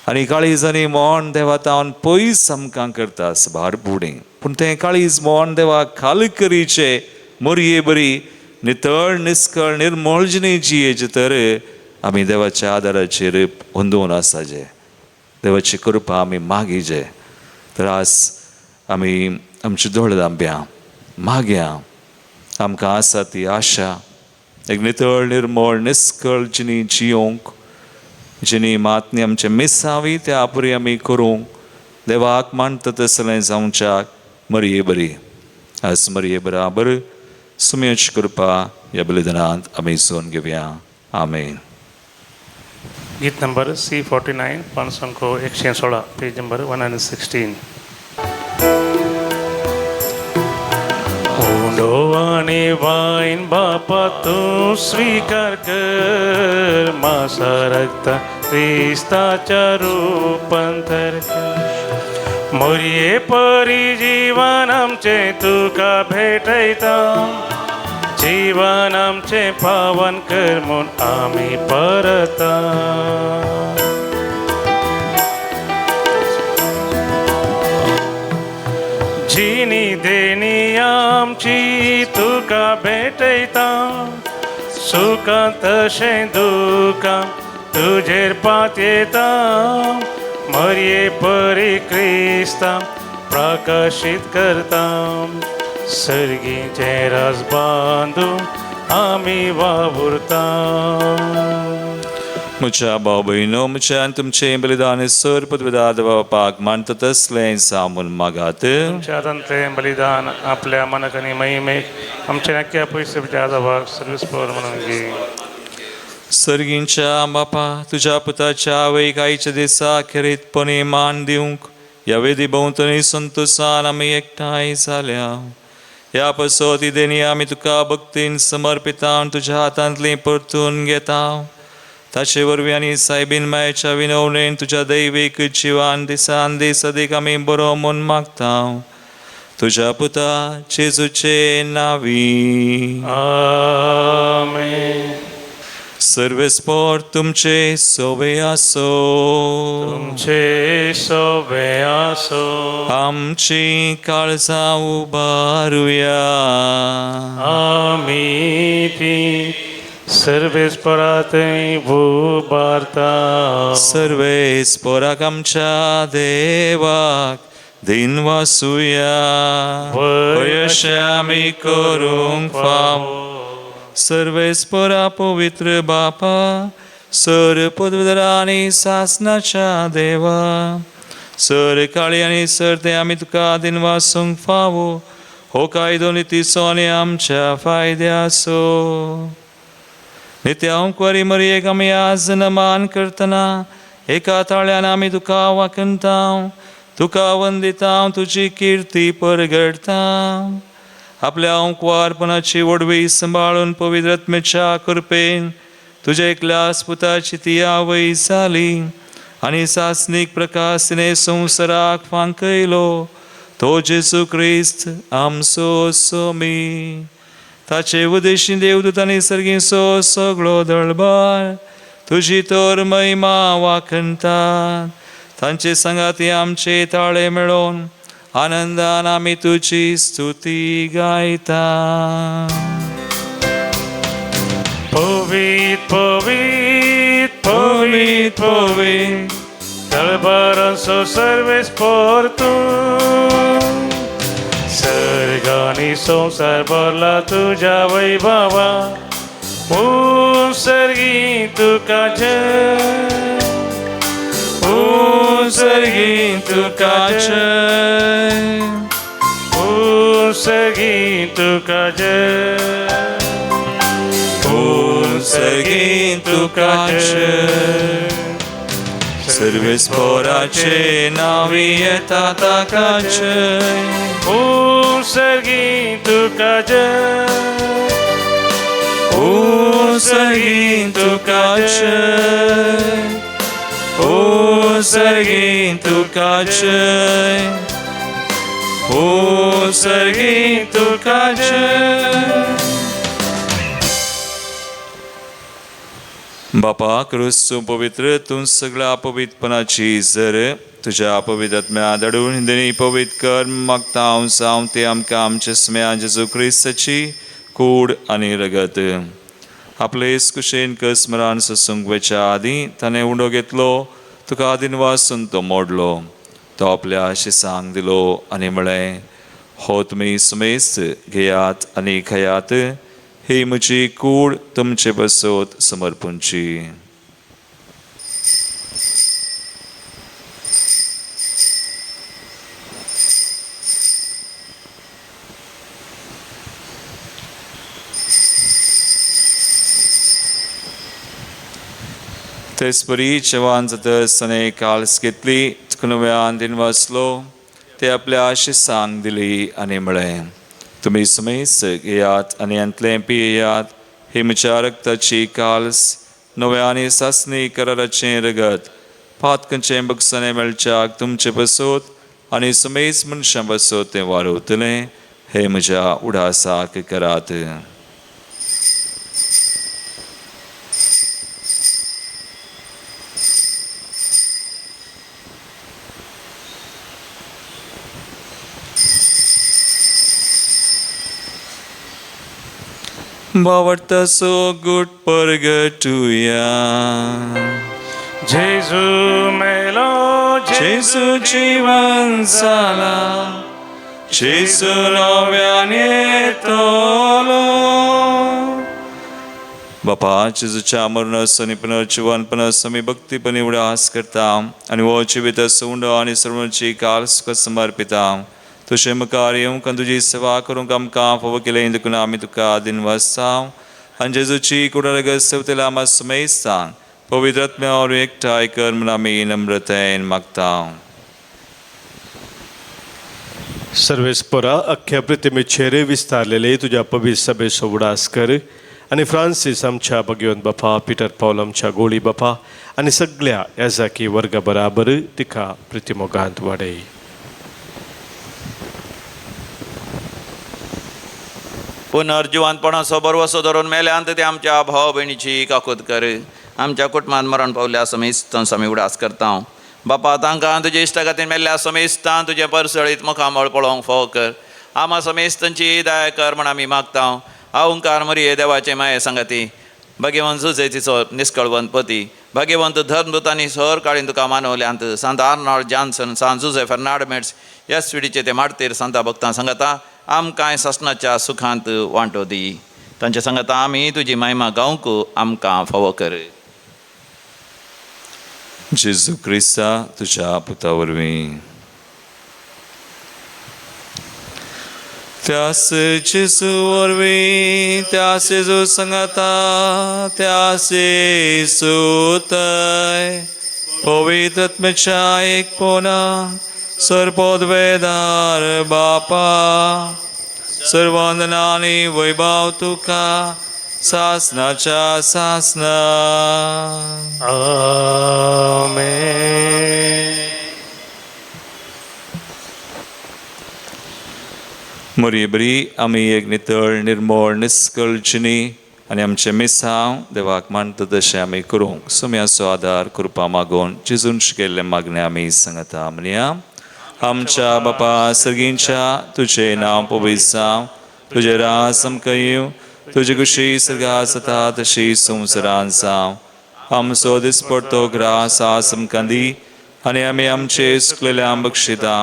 आनी काळीजांनी मोहन देवातावन पयस आमकां करता भार बुडीं. पूण तें काळीज मोहन देवा खालकरीचे मोरये बरी नितळ निस्कळ निर्मळ जिणी जियेचे तर आमी देवाच्या आदाराचेर हुंदून आसाचे. देवाची कृपा आमी मागीचे. तर आज आमी आमच्या दोळधांब्या मागया. आमकां आसा ती आशा एक नितळ निर्मळ निस्कळ जिणी जियोंक, जिणी मातनी आमचे मिसावी त्या आपरी आमी करूंक, देवाक मानता तसलें जावच्याक मरये बरी. आज मरये बराबर सुमेची कृपा ह्या बलिदानांत आमी सोन घेवया. आमेन. गीत नंबर C49 पान संख्या 116 पेज नंबर 116. डोवाने वाईन बापा तू स्वीकार कर मासा रक्त ख्रिस्ताच्या रूपांतर कर मोरये परी जीवन आमचे तुका भेटयता जीवन आमचे पावन कर म्हूण आमी परता जिनी देणी आमची तुका भेटयता सुखां तशें दुखां तुजेर पातयेता मरये परी क्रिस्ता प्रकाशीत करता सर्गीचे रस बांदून आमी वावुरता म्हज्या भाव भयणो म्हज्यान तुमचें बलिदान सर पदविदाद बापाक मानता तसलें सामून मागात तुमच्या हातांतलें बलिदान आपल्या मनाक आनी महिमेक आमच्या नक्क्या पयशे आदाबाक सर्विस्पर म्हणून घे सर्गींच्या बापा तुज्या पुताच्या आवयकायेच्या दिसा खेरीतपणी मान दिवंक ह्या वेदी भोंवतणी संतोशान आमी एकठांय जाल्या ह्या पसोती देणी आमी तुका भक्तीन समर्पिता तुज्या हातांतली परतून घेता ताचे वरवीं आनी सायबीन मायेच्या विनवणेन तुज्या दैवीक जिवान दिसान दीस अदीक आमी बरो म्हूण मागता तुज्या पुता जेजूचे नांवी आमेन सर्वेस्पोर तुमचे सोबे आसो तुमचे सोबे आसो आमची काळजां उबारुया आमी ती सर्वेस्परांतय उबारता सर्वेस्पोराक आमच्या देवाक दिन वासुया वयशे आमी करूंक फावो सर्वेस्पोरा पवित्र बापा सर पदवीधरा आनी सासनाच्या देवा सर काळी आनी सर ते आमी तुका दिन वासूंक फावो हो कायदो नितीचो आनी आमच्या फायद्याचो नित्या ओंकवारी मरयेक आमी आज नमान करतना एका ताळ्यान आमी तुका वाकणता तुका वंदिता तुजी किर्ती परगडता आपल्या ओंकवारपणाची वडवी सांबाळून पवित्र आत्म्याच्या कृपेन तुज्या एकल्याच पुताची ती आवय जाली आनी सासनीक प्रकाश तिणे संवसाराक फांकयलो तो जेजू क्रिस्त आमचो सोमी ताचे उदेशी देवदूत आनी सर्गीचो सगळो दळबार तुजी तर महिमा वाखणतात तांचे संगाती आमचे ताळे मेळोवन आनंदान आमी तुजी स्तुती गायता पवित पवित पवित पवित दळबारांचो सर्वेस्पोर तूं सर्गानी संसार भरला तुज्या वैभवा ओ सर्गी तुका जय ओ सर्गी तुका जय ओ सर्गी तुका जय ओ सर्गी तुका जय सर्वेस्पोराचे नावी येता ताका जय ओ सर्गी तुका जय ओ सर्गी तुका जय ओ सर्गी तुका जय ओ सर्गी तुका जय बापा क्रिस्तू पवित्र तूं सगळ्या अपवित्रपणाची जर तुज्या अपवित्र आत्म्या दडून देणी पवित्र कर मागता हांव जावं ते आमकां आमच्या स्म्या जेजू क्रिस्ताची कूड आनी रगत आपले कुशेन कसमरान ससूंक वेच्या आदीं ताणें उंडो घेतलो तुका आदीन वासून तो मोडलो तो आपल्या शिसांक दिलो आनी म्हळें हो तुमी सुमेस्त घेयात आनी खयात ही म्हजी कूड तुमचे बसोत समर्पूंची तेच परी जेवान जातसताना काळस घेतली नव्यान दिन वाचलो ते आपल्या शिसांक दिली आनी म्हळें तुम्ही समेस घेयात आणि अंतलें पियेयात हे म्हज्या रक्ताची काल्स नव्याने सासणी कराराचें रगत पातकांचें बगसणें मेळच्याक तुमचे बसोत आनी समेस मनशां बसोत तें वारोतलें हे म्हज्या उडासाक करात. बावडता सो गुट परगटुया. जेजू मेलो जेसू जीवन जाला जेसू नव्याने येतलो. बापा जेजूच्या मरणास आनी पुनर्जीवनपणास आमी भक्तीपणी उडास करता आनी हो जिवीत सोंड आनी सर्वांची काल सुख समर्पिता. तुझे मुखार येवंक आनी तुजी सेवा करूंक आमकां फावो केलें देखून आमी तुका दिनवासता आनी जेजूची कुडरगत सेवतेला आमा समेस्ता पवित्र आत्म्यावर एकठांय कर म्हूण आमी नम्रतेन मागता. सर्वेस्परा अख्ख्या प्रतिमेचेर विस्तारलेले तुझ्या पवित्र सभेचो उडास कर आणि फ्रांसीस आमच्या भगवंत बापा पिटर पौल आमच्या गोळी बापा आणि सगळ्या याजाकी वर्गा बराबर तिका प्रतिमोगांत वाडय. पुनर्जिवंतपणाचो बरवसो धरून मेल्यांत ते आमच्या भाव भयणीची काकूत कर. आमच्या कुटुंबांत मरण पावल्या समेस्तांच आमी उडास करता. बापा तांकां तुजे इश्टा खातीर मेल्ल्या समेस्तां तुजे परसळीत मुखामळ पळोवंक फावो कर. आमा समेस्तांची दया कर म्हण आमी मागता. ओंकार मरिये देवाचे माये सांगाती भगवंत जुजेतीचो निश्कळवंत पती भगवंत धर्मदूतांनी सर काळीन तुका मानवल्यांत सांत आर्नॉल्ड जॉन्सन सांत जुजे फर्नांडमेट्स ह्या स्विडीचे ते मारतेर सांता भक्तां सांगता आमकां ससनाच्या सुखांत वांटो दी. तांचे सांगता आमी तुजी महिमा गावंक आमकां फावो कर. जेजू क्रिस्ता तुझ्या पुता वरवीं त्यास जेजू वरवीं त्यास जेजू सांगता त्यास येसूतय पवित्र आत्म्याच्या एकपणा सर्पोद्वेदार बापा सर्वंदनानी वैभव तुका सासनाच्या सासना. आमेन. मरी बरी आमी एक नितळ निर्मळ निस्कळचिनी आनी आमचे मिसांव देवाक मानता तशें आमी करूंक सुम्याचो आदार कृपा मागून जेजून शिकयल्लें मागणें आमी सांगता. म्हणया आमच्या बापा सर्गींच्या तुजें नांव पवित्र जावं तुजें राज आमकां येवं तुजी कुशी सर्गा जाता तशी संवसारांत जावं. आमचो दिसपडटो ग्रास आज आमकां दी आनी आमी आमचे सुकलेल्यांक बक्षिता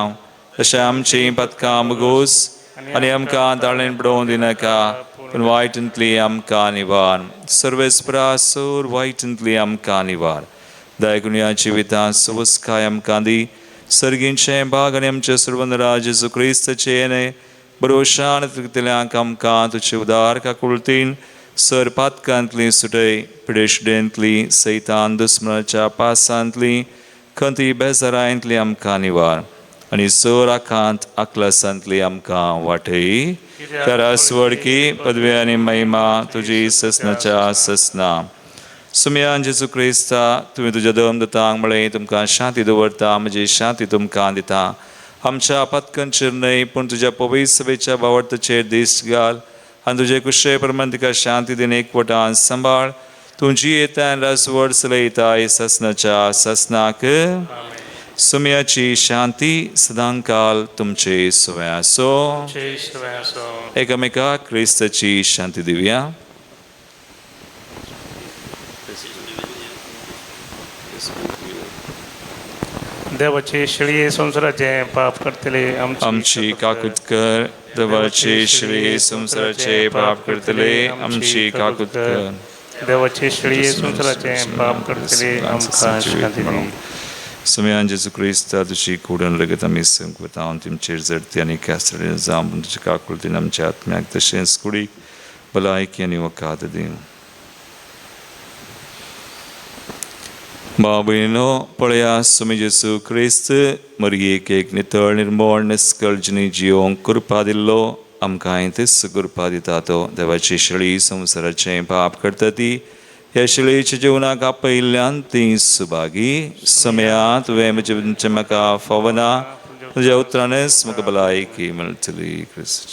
तशें आमची पथकां बगोस आनी आमकां ताळेन पडोवंक दिनाका पूण वायटांतली आमकां निवार. सर्वेस्परा सोर वायटांतली आमकां निवार. दयागुण्या जिवितांत सुवस्काय आमकां दी. सर्गींचें भाग आनी आमचे सर्वंदरा जेजू क्रिस्ताचे येणे बरोशान तुगेल्यांक आमकां तुजे उदार काकुळतीन सर पातकांतली सुटय पिडेशडेंतली सैतान दुस्मनाच्या पासांतली खंती बेजारांतली आमकां निवार आनी सर आखांत आकलासांतली आमकां वाटय. त्या स्वडकी पदवी आनी महिमा तुजी ससनाच्या ससना. सुम्यान जेजू क्रिस्ता तुवें तुज्या धर्मदूतांक म्हळें तुमकां शांती दवरता म्हजी शांती तुमकां दिता. आमच्या पथकांचेर न्हय पूण तुज्या पवित्र सभेच्या बावडताचेर दिश्ट घाल आनी तुजे कुशे प्रमाण तिका शांती दिन एकवटान सांबाळ. तुजी येतान राजवड चलयताय ससनाच्या ससनाक. सुम्याची शांती सदांकाल तुमचे सुवें आसो. एकामेकाक क्रिस्ताची शांती दिवया. देवाची शिळी संसाराचे पाप करतले आमची काकूत कर. देवाची शिळी संसाराचे पाप करतले आमची काकूत कर. देवाची शिळी संसाराचे पाप करतले आमकां शांती दी. सुम्यान जेजू क्रिस्ता तुजी कुडन रगत आमी संकवता तुमचेर जडती आनी कासडे जावन तुजे काकुळतीन आमच्या आत्म्याक तशेंच कुडीक भलायकी आनी वकाद दी. बाबीनो पळया सुमी जेजू क्रिस्त मरयेक एक नितळ निर्मळ निस्कळजनी जियोंक कृपा दिल्लो आमकां तेच कृपा दिता तो देवाची शिळी संवसाराचें पाप करता ती ह्या शिळेच्या जिवनाक आपयिल्ल्यान ती सुभागी समया तुवें म्हजे म्हाका फावना तुज्या उतरानच म्हाका भलायकी मेळटली क्रिस्त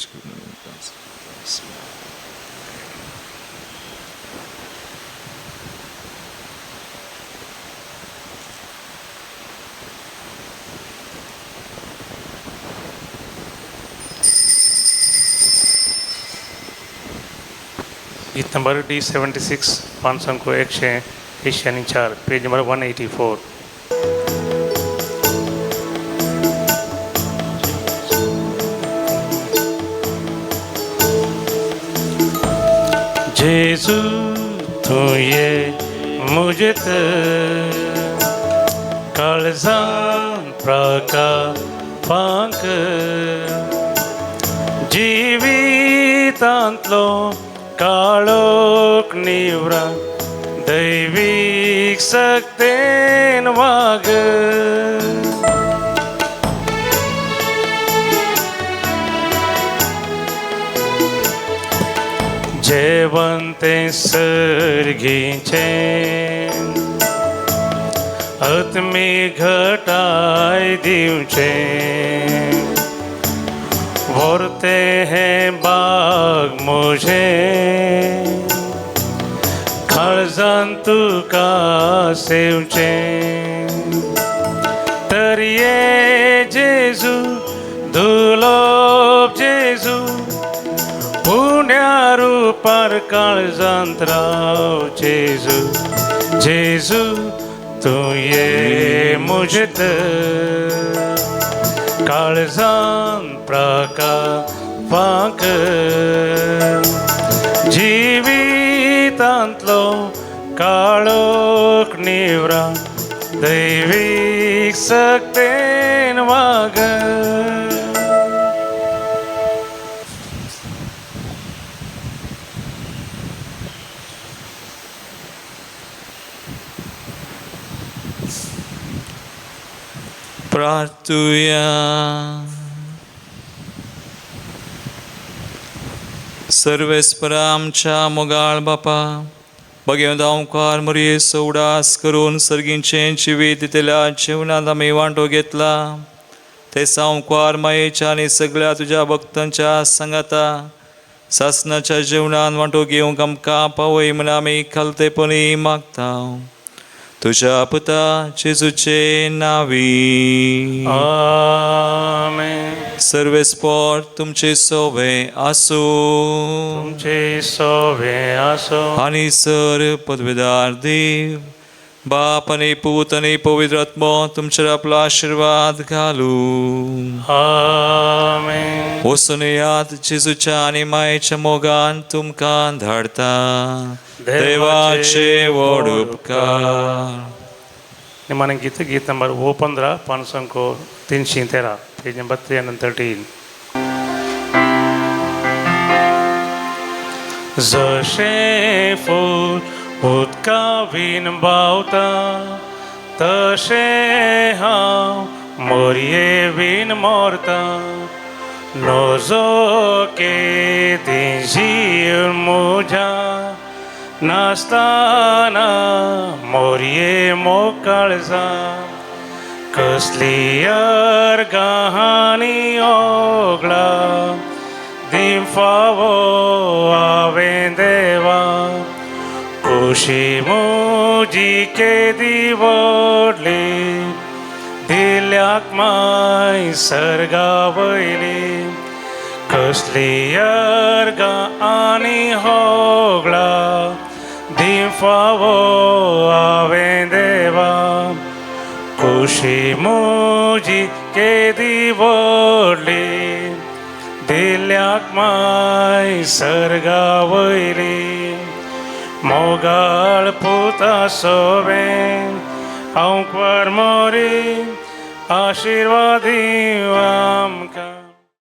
गीत नंबर D76 584 पेज नंबर 184. जेजू तू ये मुझे काळजान प्रकापांक जिवितांतलो काळोख निवरा दैवीक सक्तेन वाग जेवण ते सर्गीचे आत्मी घटाय दिवचे व्हरते हे बाग मुझे काळजान तुका सेवचे तर ये जेजू दुलोप जेजू पुण्या रूपार काळजांत राव जेजू जेजू तू ये मुझेत काळजान प्रकापांक जिवितांतलो काळोख निवरा दैवीक सक्तेन वाग प्रार्थुया सर्वेस्परा आमच्या मोगाळ बापा बगेव दावकार मरये उडास करून सर्गींचें जिवीत दितेल्या जिवनांत आमी वांटो घेतला ते सांवकार मायेच्या आनी सगळ्या तुज्या भक्तांच्या सांगाता सासनाच्या जिवनांत वांटो घेवंक आमकां पावय म्हण आमी खालतेपणी मागता तुझ्या पुता जेजूचे नावी आमेन. सर्वेस्पोर तुमचे सोवे आसो तुमचे सोवे आसो आनी सर पदवेदार देव बाप आनी पूत आनी पवित्र आत्मो तुमचेर आपलो आशीर्वाद घालू आमेन. वचून यात जेजूच्या आनी मायेच्या मोगान तुमकां धाडता देवाचे व्हड उपकार. निमाणे गीत नंबर 15 513 पेज नंबर 313. जशें फूल उदका बीन बावता तशें हांव मोरये बीन मोरता नजो केदी जीव म्हज्या नासतना मोरये मोकाळजा कसली अर्गाहानी ओगळा दीम फावो हांवें देवा खुशी म्हजी केदी व्हडली दिल्याक माय सर्गा वयली कसली अर्गा आनी होगळा दीम फावो हांवें देवा खुशी म्हजी केदी व्हडली दिल्याक माय सर्गा वयली मोगाळ पुता सोबें हांव मोरी आशिर्वादी आमकां